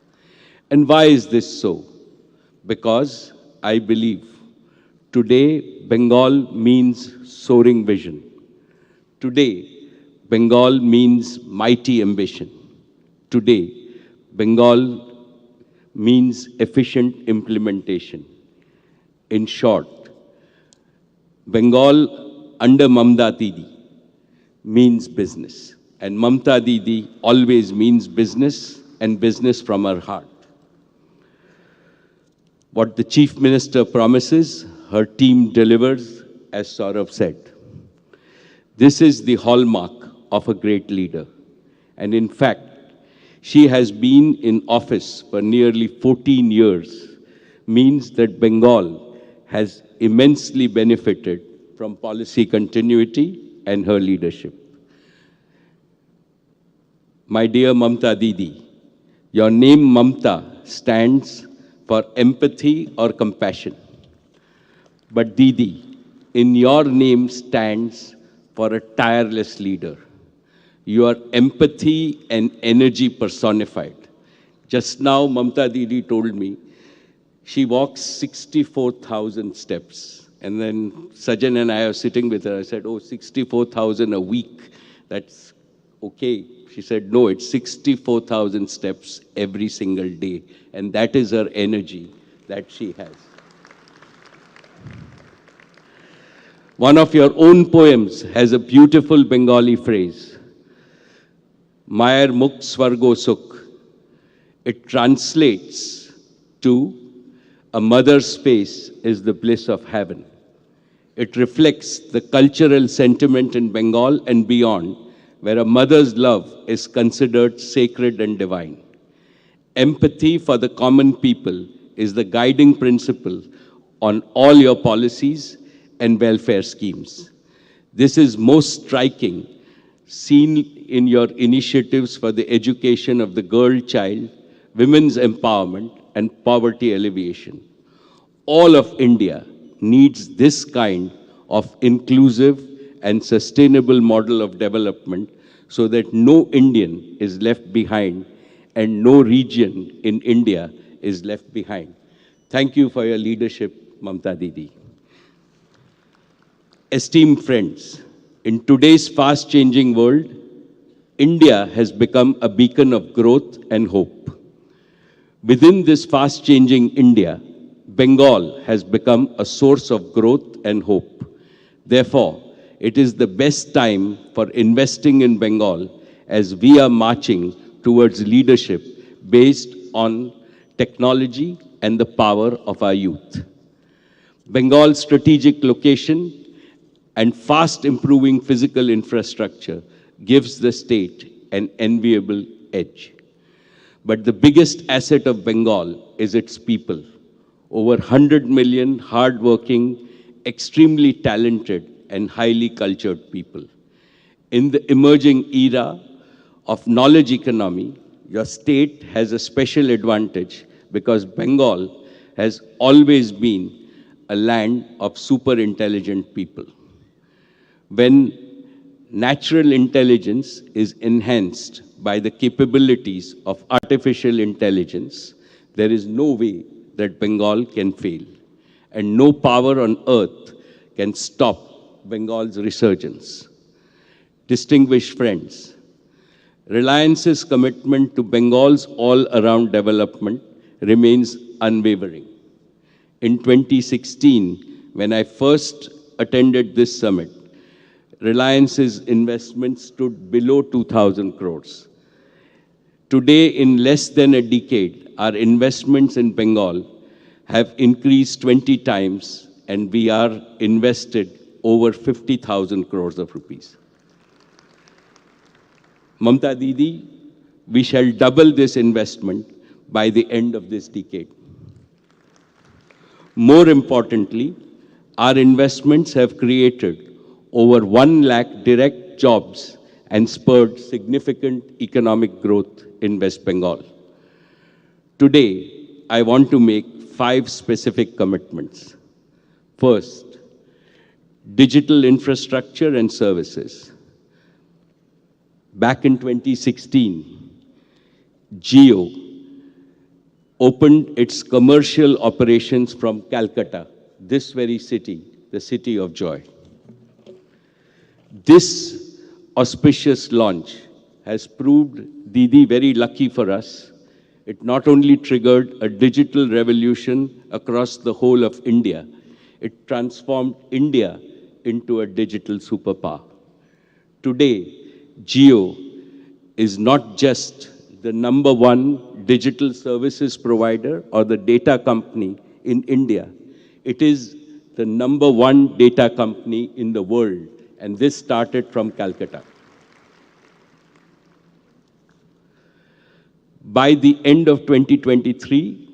And why is this so? Because I believe today Bengal means soaring vision. Today, Bengal means mighty ambition. Today, Bengal means efficient implementation. In short, Bengal under Mamata Didi means business. And Mamata Didi always means business, and business from her heart. What the Chief Minister promises, her team delivers, as Saurabh said. This is the hallmark of a great leader. And in fact, she has been in office for nearly 14 years, means that Bengal has immensely benefited from policy continuity and her leadership. My dear Mamata Didi, your name Mamata stands for empathy or compassion. But Didi, in your name stands for a tireless leader. You are empathy and energy personified. Just now, Mamata Didi told me she walks 64,000 steps. And then Sajan and I are sitting with her. I said, oh, 64,000 a week. That's okay. She said, no, it's 64,000 steps every single day. And that is her energy that she has. One of your own poems has a beautiful Bengali phrase, Mayer Mukh Swargo Sukh. It translates to a mother's face is the bliss of heaven. It reflects the cultural sentiment in Bengal and beyond, where a mother's love is considered sacred and divine. Empathy for the common people is the guiding principle on all your policies and welfare schemes. This is most striking, seen in your initiatives for the education of the girl child, women's empowerment, and poverty alleviation. All of India needs this kind of inclusive and sustainable model of development so that no Indian is left behind and no region in India is left behind. Thank you for your leadership, Mamata Didi. Esteemed friends, in today's fast-changing world, India has become a beacon of growth and hope. Within this fast-changing India, Bengal has become a source of growth and hope. Therefore, it is the best time for investing in Bengal as we are marching towards leadership based on technology and the power of our youth. Bengal's strategic location and fast improving physical infrastructure gives the state an enviable edge. But the biggest asset of Bengal is its people. Over 100 million hardworking, extremely talented and highly cultured people. In the emerging era of knowledge economy, your state has a special advantage because Bengal has always been a land of super intelligent people. When natural intelligence is enhanced by the capabilities of artificial intelligence, there is no way that Bengal can fail. And no power on earth can stop Bengal's resurgence. Distinguished friends, Reliance's commitment to Bengal's all-around development remains unwavering. In 2016, when I first attended this summit, Reliance's investment stood below 2,000 crores. Today, in less than a decade, our investments in Bengal have increased 20 times and we are invested over 50,000 crores of rupees. Mamata Didi, we shall double this investment by the end of this decade. More importantly, our investments have created over 1 lakh direct jobs and spurred significant economic growth in West Bengal. Today, I want to make 5 specific commitments. First, digital infrastructure and services. Back in 2016, Jio opened its commercial operations from Calcutta, this very city, the city of joy. This auspicious launch has proved Didi very lucky for us. It not only triggered a digital revolution across the whole of India, it transformed India into a digital superpower. Today, Jio is not just the #1 digital services provider or the data company in India. It is the #1 data company in the world, and this started from Calcutta. By the end of 2023,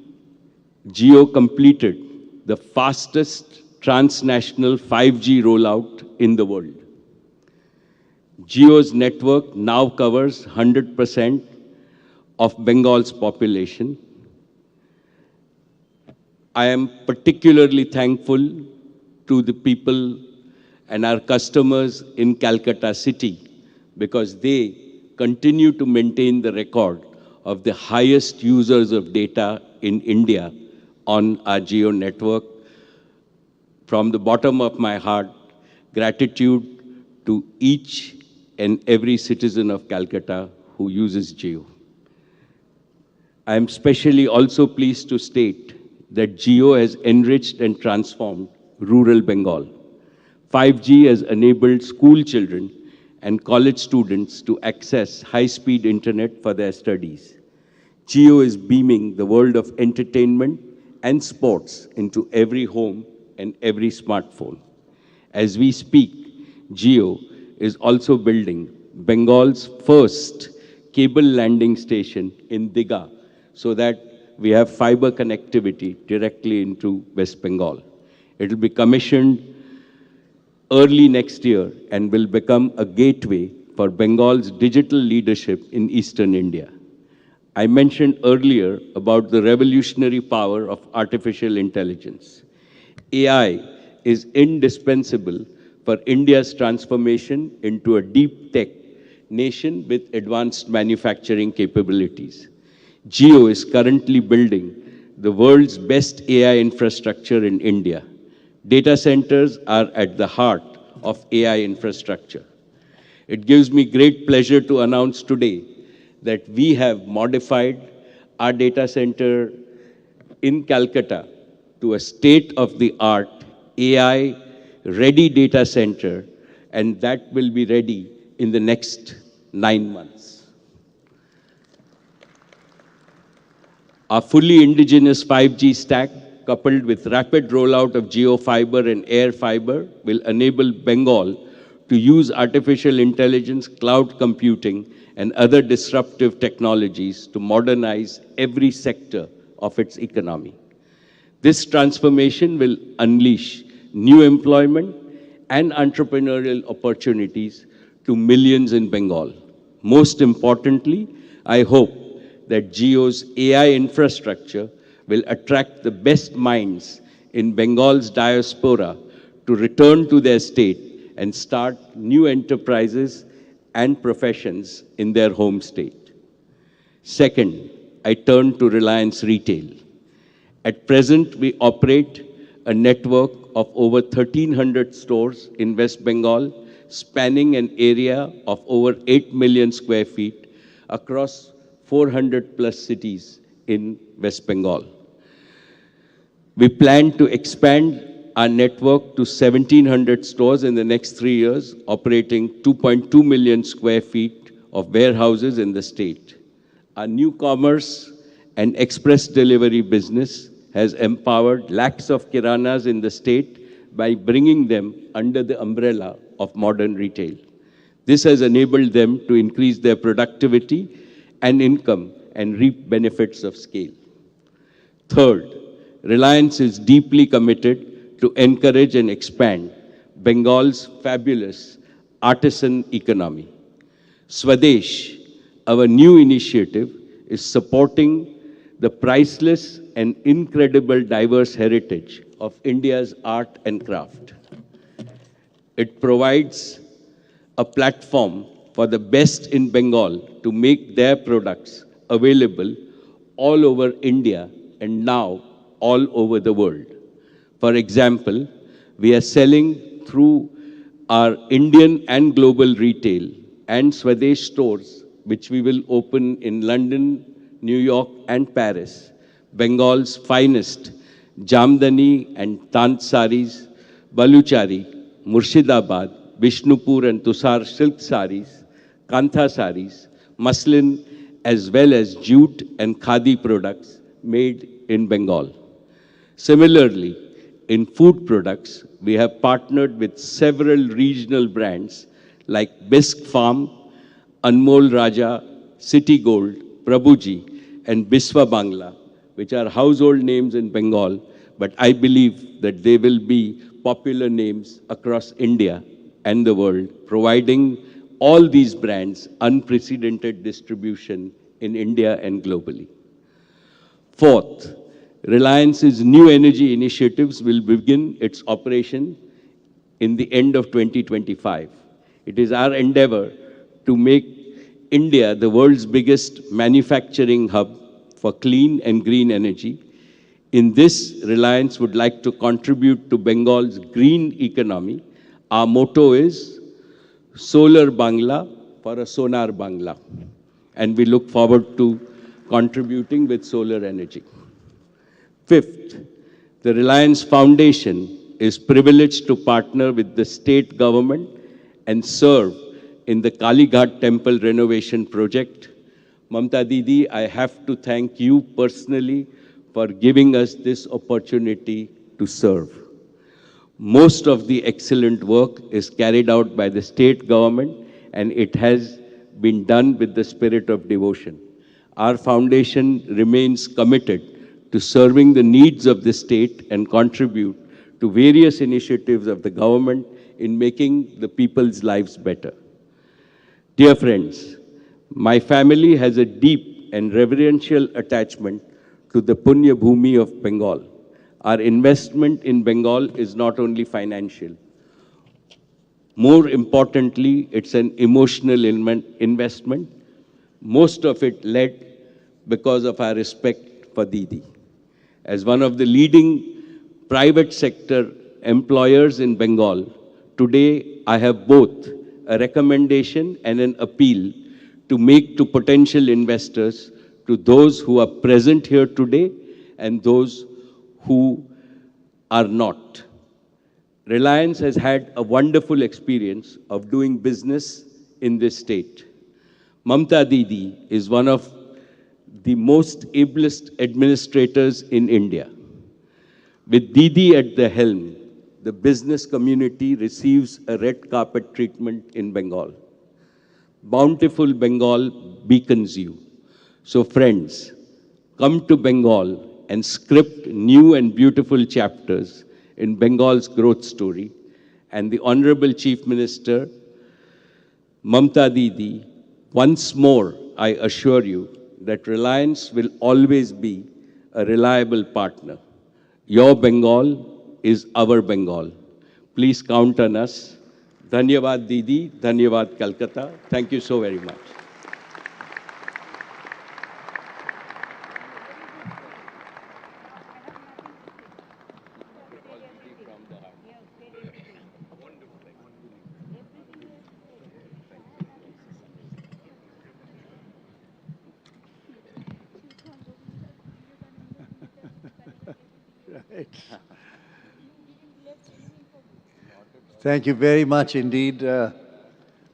Jio completed the fastest transnational 5G rollout in the world. Jio's network now covers 100% of Bengal's population. I am particularly thankful to the people and our customers in Calcutta city because they continue to maintain the record of the highest users of data in India on our Jio network. From the bottom of my heart, gratitude to each and every citizen of Calcutta who uses Jio. I am especially also pleased to state that Jio has enriched and transformed rural Bengal. 5G has enabled school children and college students to access high-speed internet for their studies. Jio is beaming the world of entertainment and sports into every home and every smartphone. As we speak, Jio is also building Bengal's first cable landing station in Digha so that we have fiber connectivity directly into West Bengal. It will be commissioned early next year and will become a gateway for Bengal's digital leadership in eastern India. I mentioned earlier about the revolutionary power of artificial intelligence. AI is indispensable for India's transformation into a deep tech nation with advanced manufacturing capabilities. Jio is currently building the world's best AI infrastructure in India. Data centers are at the heart of AI infrastructure. It gives me great pleasure to announce today that we have modified our data center in Calcutta to a state-of-the-art AI-ready data center, and that will be ready in the next 9 months. Our fully indigenous 5G stack, coupled with rapid rollout of geofiber and air fiber, will enable Bengal to use artificial intelligence, cloud computing, and other disruptive technologies to modernize every sector of its economy. This transformation will unleash new employment and entrepreneurial opportunities to millions in Bengal. Most importantly, I hope that Jio's AI infrastructure will attract the best minds in Bengal's diaspora to return to their state and start new enterprises and professions in their home state. Second, I turn to Reliance Retail. At present, we operate a network of over 1,300 stores in West Bengal, spanning an area of over 8 million square feet across 400 plus cities in West Bengal. We plan to expand our network to 1,700 stores in the next 3 years, operating 2.2 million square feet of warehouses in the state. Our new commerce and express delivery business has empowered lakhs of kiranas in the state by bringing them under the umbrella of modern retail. This has enabled them to increase their productivity and income and reap benefits of scale. Third, Reliance is deeply committed to encourage and expand Bengal's fabulous artisan economy. Swadesh, our new initiative, is supporting the priceless and incredible diverse heritage of India's art and craft. It provides a platform for the best in Bengal to make their products available all over India and now all over the world. For example, we are selling through our Indian and global retail and Swadesh stores, which we will open in London, New York, and Paris, Bengal's finest Jamdani and Tant saris, Baluchari, Murshidabad, Vishnupur and Tusar silk saris, Kantha saris, muslin, as well as jute and khadi products made in Bengal. Similarly, in food products, we have partnered with several regional brands like Bisque Farm, Anmol Raja, City Gold, Prabhuji, and Biswa Bangla, which are household names in Bengal, but I believe that they will be popular names across India and the world, providing all these brands unprecedented distribution in India and globally. Fourth, Reliance's new energy initiatives will begin its operation in the end of 2025. It is our endeavor to make India the world's biggest manufacturing hub for clean and green energy. In this, Reliance would like to contribute to Bengal's green economy. Our motto is Solar Bangla for a Sonar Bangla. And we look forward to contributing with solar energy. Fifth, the Reliance Foundation is privileged to partner with the state government and serve in the Kalighat Temple renovation project. Mamata Didi, I have to thank you personally for giving us this opportunity to serve. Most of the excellent work is carried out by the state government, and it has been done with the spirit of devotion. Our foundation remains committed to serving the needs of the state and contribute to various initiatives of the government in making the people's lives better. Dear friends, my family has a deep and reverential attachment to the Punya Bhumi of Bengal. Our investment in Bengal is not only financial. More importantly, it's an emotional investment, most of it led because of our respect for Didi. As one of the leading private sector employers in Bengal, today I have both a recommendation and an appeal to make to potential investors, to those who are present here today and those who are not. Reliance has had a wonderful experience of doing business in this state. Mamata Didi is one of the most ablest administrators in India. With Didi at the helm, the business community receives a red carpet treatment in Bengal. Bountiful Bengal beacons you. So friends, come to Bengal and script new and beautiful chapters in Bengal's growth story. And the Honorable Chief Minister, Mamata Didi, once more, I assure you that Reliance will always be a reliable partner. Your Bengal is our Bengal. Please count on us. Dhanyavad Didi, Dhanyavad Calcutta. Thank you so very much. Right. Thank you very much indeed,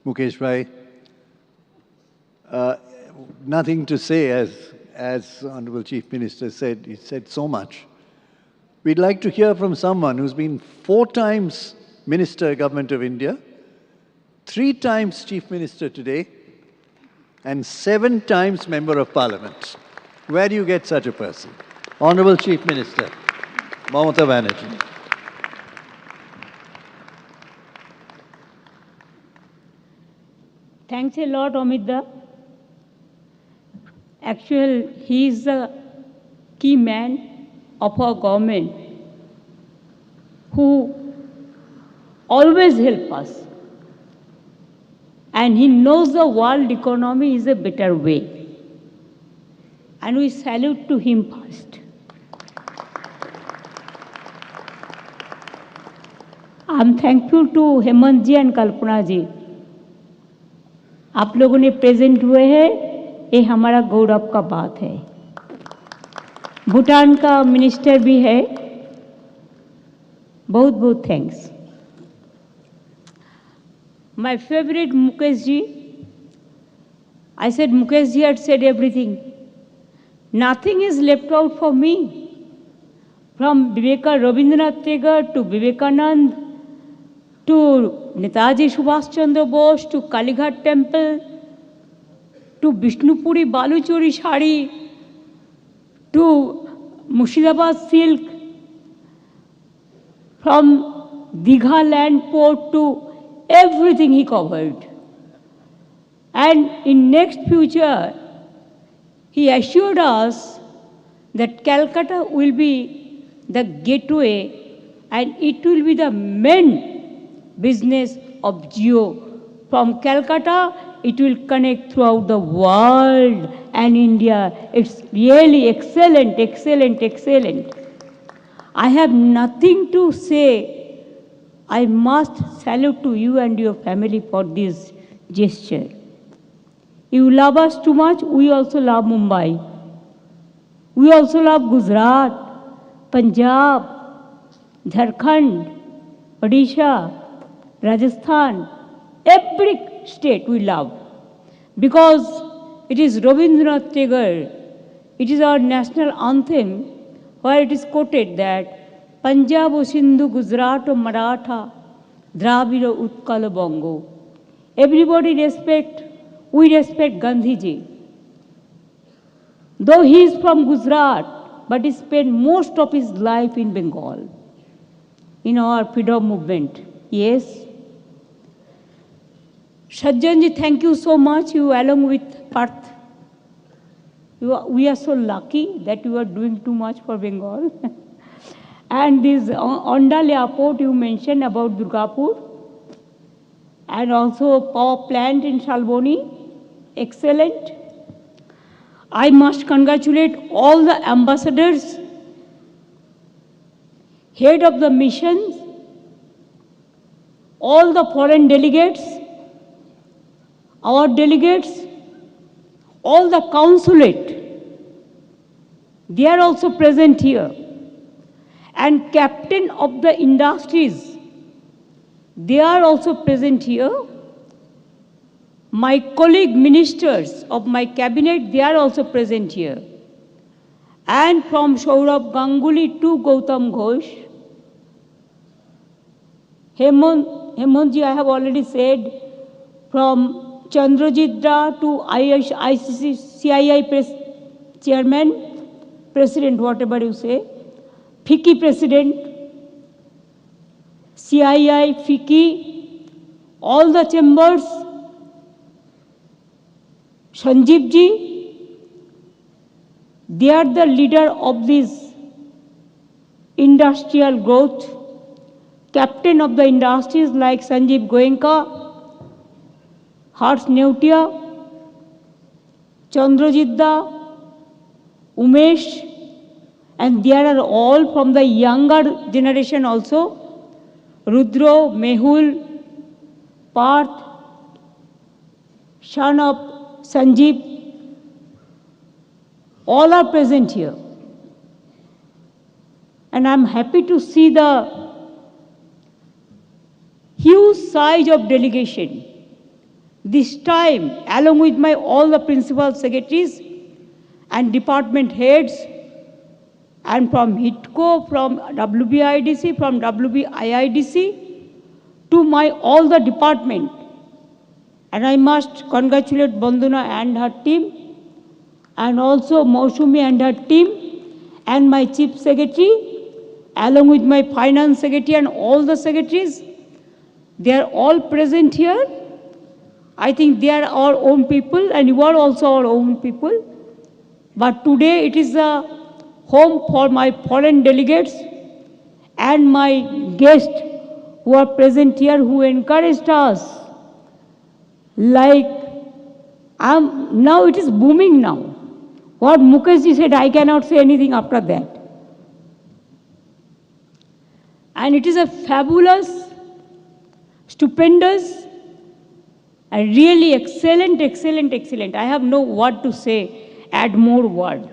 Mukesh Bhai. Nothing to say, as Honorable Chief Minister said, he said so much. We'd like to hear from someone who's been 4 times Minister, Government of India, 3 times Chief Minister today, and 7 times Member of Parliament. Where do you get such a person? Honorable Chief Minister, Mamata Banerjee. Thanks a lot, Amida. Actually, he is the key man of our government who always help us. And he knows the world economy is a better way. And we salute to him first. I'm thankful to Hemant ji and Kalpana ji. आप लोगों ने present हुए हैं, ये हमारा गौरव का बात है। भूटान का मिनिस्टर भी है, बहुत बहुत thanks. My favourite Mukesh ji, I said Mukesh ji had said everything. Nothing is left out for me. From Rabindranath Tagore to Vivekanand, to Netaji Subhash Chandra Bose, to Kalighat Temple, to Vishnupuri Baluchori Shari, to Murshidabad Silk, from Digha Land Port to everything he covered. And in next future, he assured us that Calcutta will be the gateway and it will be the main business of Jio. From Calcutta, it will connect throughout the world and India. It's really excellent, excellent, excellent. I have nothing to say. I must salute to you and your family for this gesture. You love us too much, we also love Mumbai. We also love Gujarat, Punjab, Jharkhand, Odisha, Rajasthan, every state we love. Because it is Rabindranath Tagore, it is our national anthem where it is quoted that Punjab o Sindhu, Gujarat o Maratha, Dravida Utkala Bongo. Everybody we respect Gandhiji. Though he is from Gujarat, but he spent most of his life in Bengal, in our freedom movement. Yes. Sajjanji, thank you so much. You along with Parth. We are so lucky that you are doing too much for Bengal. And this Ondal airport you mentioned about Durgapur. And also power plant in Shalboni. Excellent. I must congratulate all the ambassadors, head of the missions, all the foreign delegates, our delegates, all the consulate. They are also present here. And captain of the industries, they are also present here. My colleague ministers of my cabinet, they are also present here. And from Saurabh Ganguly to Gautam Ghosh, Hemantji, I have already said, from Chandrajit Da to CII chairman, president, whatever you say, FICCI president, CII, FICCI, all the chambers, Sanjeev ji, they are the leader of this industrial growth. Captain of the industries like Sanjeev Goenka, Harsh Neotia, Chandrajit Da, Umesh, and they are all from the younger generation also. Rudro, Mehul, Parth, son of Sanjeev, all are present here. And I'm happy to see the huge size of delegation. This time, along with all the principal secretaries and department heads, and from HITCO, from WBIDC, from WBIIDC, to all the department. And I must congratulate Banduna and her team, and also Mausumi and her team, and my chief secretary, along with my finance secretary and all the secretaries. They are all present here. I think they are our own people, and you are also our own people. But today it is a home for my foreign delegates and my guests who are present here, who encouraged us. Like, now it is booming now. What Mukeshji said, I cannot say anything after that. And it is a fabulous, stupendous, and really excellent, excellent, excellent. I have no word to say, add more word.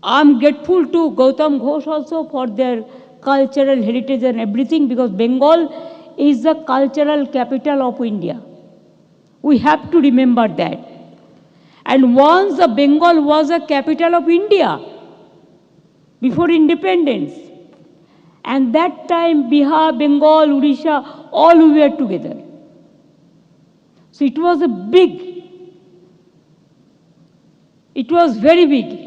I'm grateful to Gautam Ghosh also for their cultural heritage and everything, because Bengal is the cultural capital of India. We have to remember that. And once the Bengal was a capital of India before independence. And that time Bihar, Bengal, Odisha, all we were together. So it was a big, it was very big.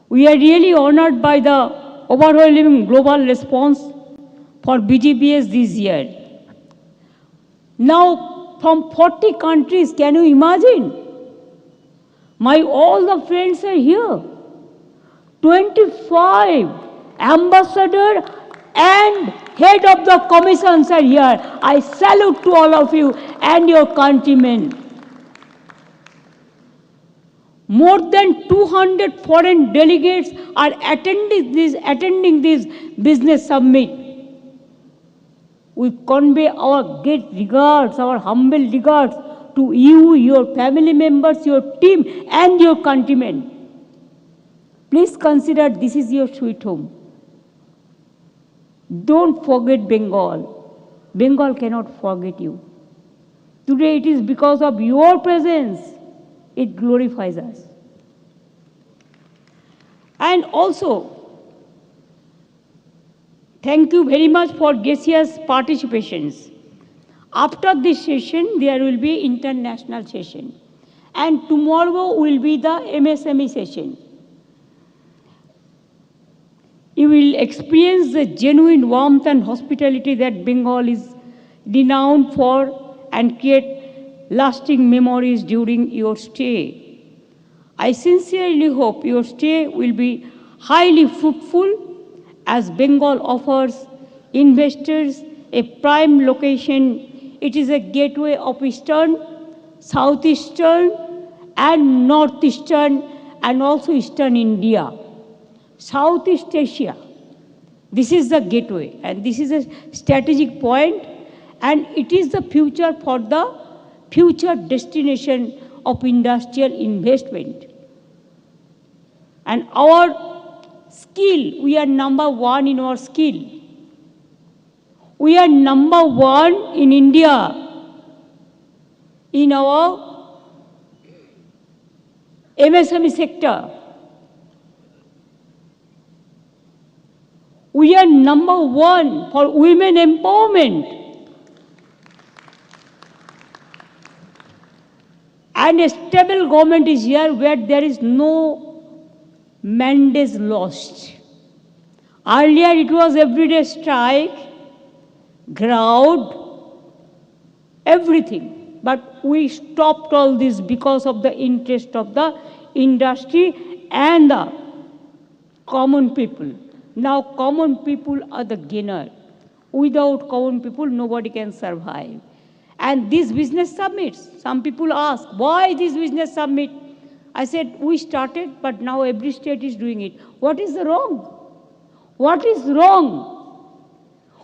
We are really honored by the overwhelming global response for BGBS this year. Now, from 40 countries, can you imagine? All the friends are here. 25 ambassadors and head of the commissions are here. I salute to all of you and your countrymen. More than 200 foreign delegates are attending this business summit. We convey our great regards, our humble regards to you, your family members, your team, and your countrymen. Please consider this is your sweet home. Don't forget Bengal. Bengal cannot forget you. Today it is because of your presence, it glorifies us. And also, thank you very much for gracious participations. After this session, there will be international session. And tomorrow will be the MSME session. You will experience the genuine warmth and hospitality that Bengal is renowned for and create lasting memories during your stay. I sincerely hope your stay will be highly fruitful as Bengal offers investors a prime location. It is a gateway of Eastern, Southeastern, and northeastern and also eastern India, Southeast Asia. This is the gateway, and this is a strategic point, and it is the future for the future destination of industrial investment. And our skill, we are number one in our skill. We are number one in India in our MSME sector. We are number one for women empowerment. And a stable government is here where there is no mandates lost. Earlier it was everyday strike, crowd, everything. But we stopped all this because of the interest of the industry and the common people. Now common people are the gainer. Without common people, nobody can survive. And these business summits, some people ask, why this business summit? I said, we started, but now every state is doing it. What is wrong? What is wrong?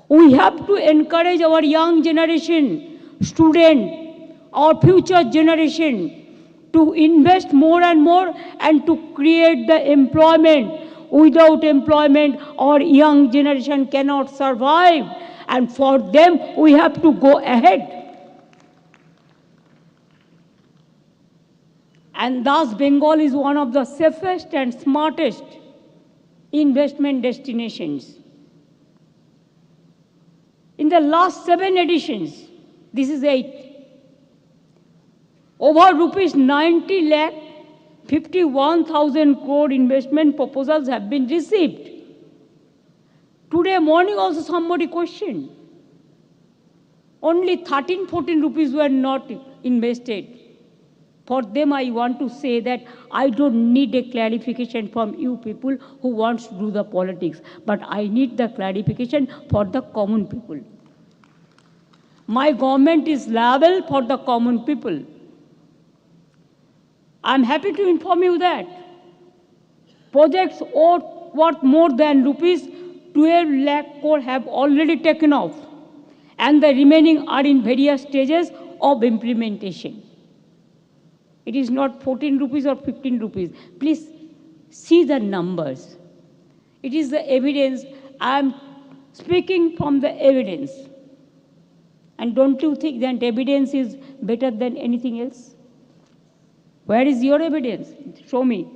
We have to encourage our young generation, student, our future generation to invest more and more and to create the employment. Without employment, our young generation cannot survive. And for them, we have to go ahead. And thus, Bengal is one of the safest and smartest investment destinations. In the last 7 editions, this is 8th, over rupees 90 lakh 51,000 crore investment proposals have been received. Today morning also somebody questioned. Only 13-14 rupees were not invested. For them, I want to say that I don't need a clarification from you people who want to do the politics, but I need the clarification for the common people. My government is liable for the common people. I'm happy to inform you that projects worth more than rupees 12 lakh crore have already taken off, and the remaining are in various stages of implementation. It is not 14 rupees or 15 rupees. Please see the numbers. It is the evidence. I am speaking from the evidence. And don't you think that evidence is better than anything else? Where is your evidence? Show me.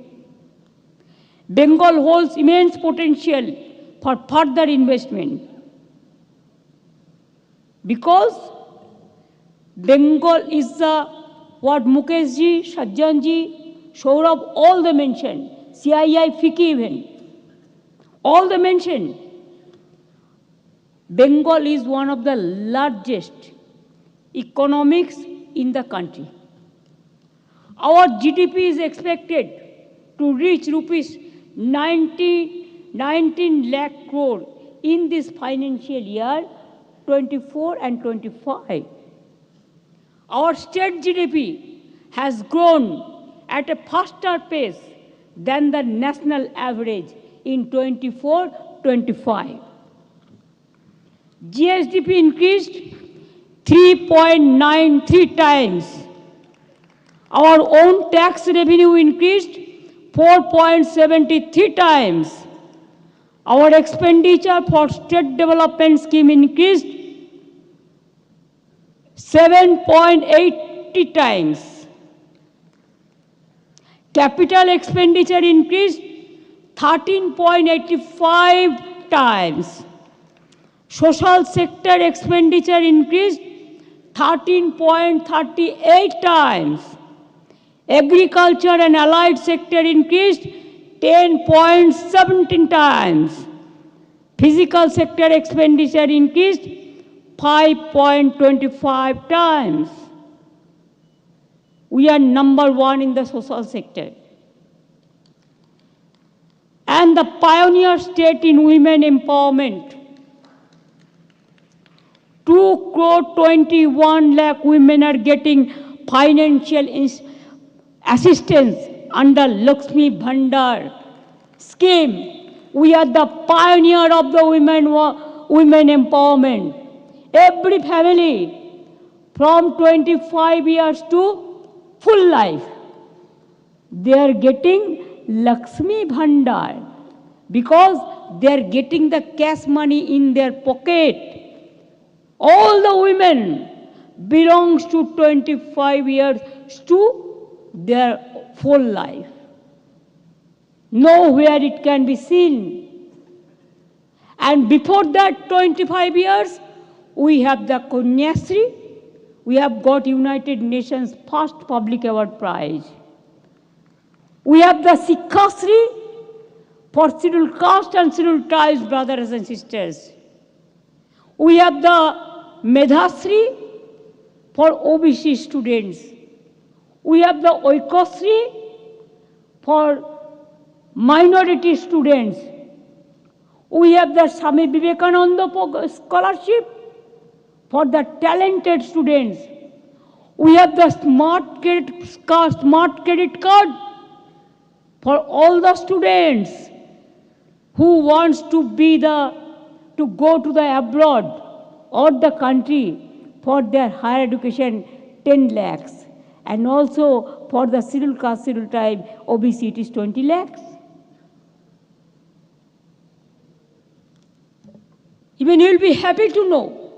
Bengal holds immense potential for further investment. Because Bengal is the what Mukesh ji, Sajjan ji, Saurabh, all they mentioned, CII, FICCI even, all they mentioned. Bengal is one of the largest economics in the country. Our GDP is expected to reach rupees 19 lakh crore in this financial year 24 and 25. Our state GDP has grown at a faster pace than the national average in 24-25. GSDP increased 3.93 times. Our own tax revenue increased 4.73 times. Our expenditure for state development scheme increased 7.80 times. Capital expenditure increased 13.85 times. Social sector expenditure increased 13.38 times. Agriculture and allied sector increased 10.17 times. Physical sector expenditure increased 5.25 times. We are number one in the social sector. And the pioneer state in women empowerment. 2.21 crore women are getting financial assistance under Lakshmi Bhandar scheme. We are the pioneer of the women empowerment. Every family from 25 years to full life, they are getting Lakshmi Bhandar because they are getting the cash money in their pocket. All the women belongs to 25 years to their full life. Nowhere it can be seen. And before that 25 years, we have the Kanyasri. We have got United Nations first public award prize. We have the Sikhasri for scheduled caste and scheduled tribes, brothers and sisters. We have the Medhasri for OBC students. We have the Oikosri for minority students. We have the Swami Vivekananda scholarship for the talented students. We have the smart credit card for all the students who wants to go to the abroad or the country for their higher education, 10 lakhs. And also for the scheduled caste, scheduled tribe, OBC, it is 20 lakhs. Even you will be happy to know,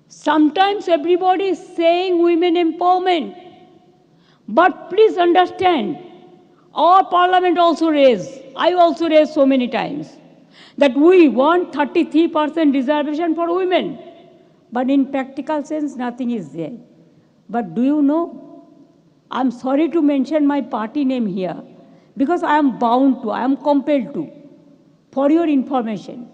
sometimes everybody is saying women empowerment. But please understand, our parliament also raised, I also raised so many times, that we want 33% reservation for women. But in practical sense, nothing is there. But do you know, I'm sorry to mention my party name here, because I am bound to, I am compelled to. For your information,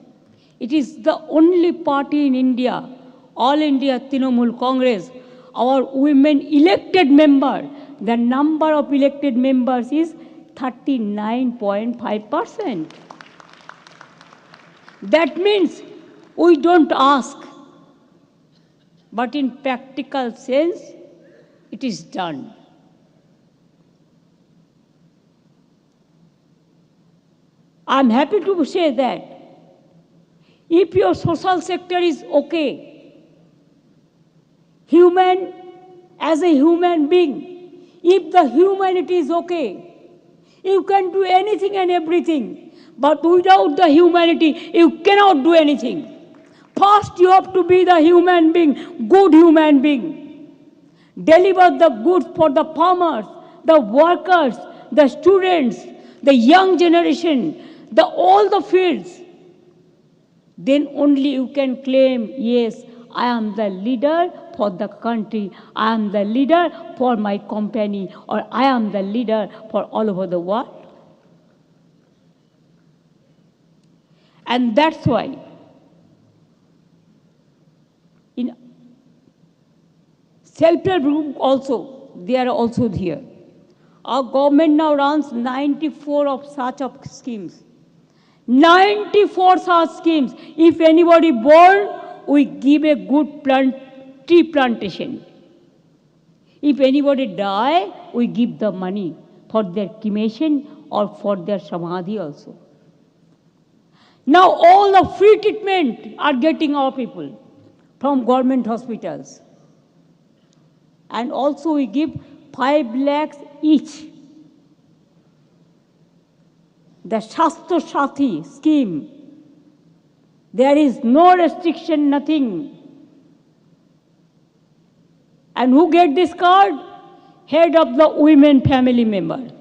it is the only party in India, All India Trinamool Congress, our women elected member, the number of elected members is 39.5%. That means we don't ask, but in practical sense, it is done. I'm happy to say that if your social sector is okay, human as a human being, if the humanity is okay, you can do anything and everything. But without the humanity, you cannot do anything. First, you have to be the human being, good human being. Deliver the goods for the farmers, the workers, the students, the young generation, all the fields. Then only you can claim, yes, I am the leader for the country, I am the leader for my company, or I am the leader for all over the world. And that's why in self-help group also, they are also here. Our government now runs 94 of such schemes. 94 such schemes. If anybody born, we give a good tree plantation. If anybody die, we give the money for their cremation or for their samadhi also. Now all the free treatment are getting our people from government hospitals. And also we give 5 lakhs each. The Shastro Sathi scheme, there is no restriction, nothing. And who get this card? Head of the women family member.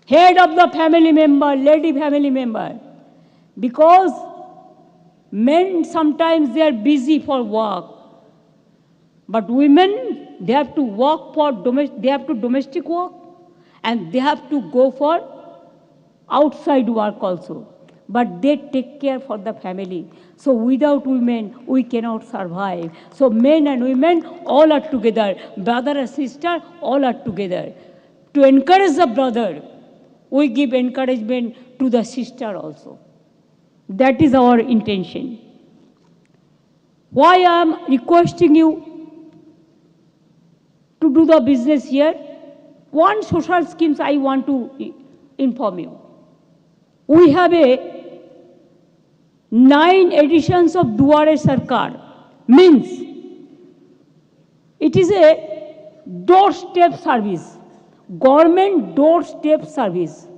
Head of the family member, lady family member. Because men sometimes they are busy for work. But women, they have to work for domestic work, and they have to go for outside work also. But they take care for the family. So without women, we cannot survive. So men and women all are together. Brother and sister all are together. To encourage the brother, we give encouragement to the sister also. That is our intention. Why I am requesting you to do the business here? One social schemes I want to inform you. We have 9 editions of Duare Sarkar. Means it is a doorstep service, government doorstep service.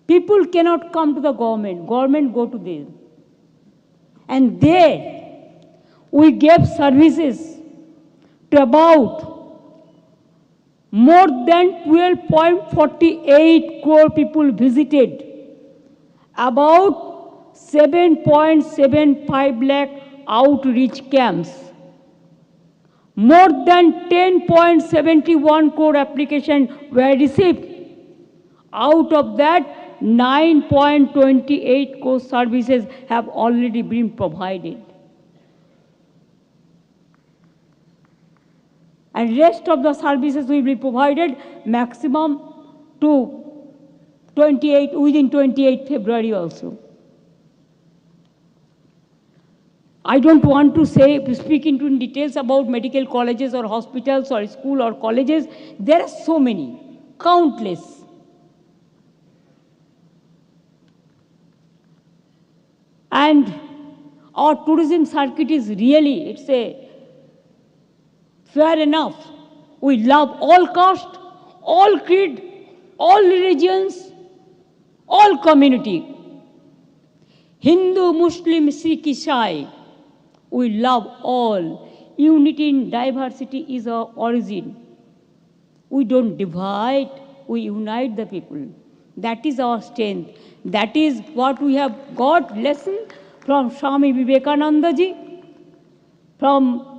People cannot come to the government go to them. And there we gave services to about more than 12.48 crore people visited, about 7.75 lakh outreach camps, more than 10.71 crore applications were received. Out of that, 9.28 crore services have already been provided. And rest of the services will be provided maximum to within 28 February also. I don't want to speak into details about medical colleges or hospitals or school or colleges. There are so many, countless. And our tourism circuit is really, it's a fair enough. We love all caste, all creed, all religions, all community. Hindu, Muslim, Sikh, Isai. We love all. Unity in diversity is our origin. We don't divide, we unite the people. That is our strength. That is what we have got lesson from Swami Vivekananda ji, from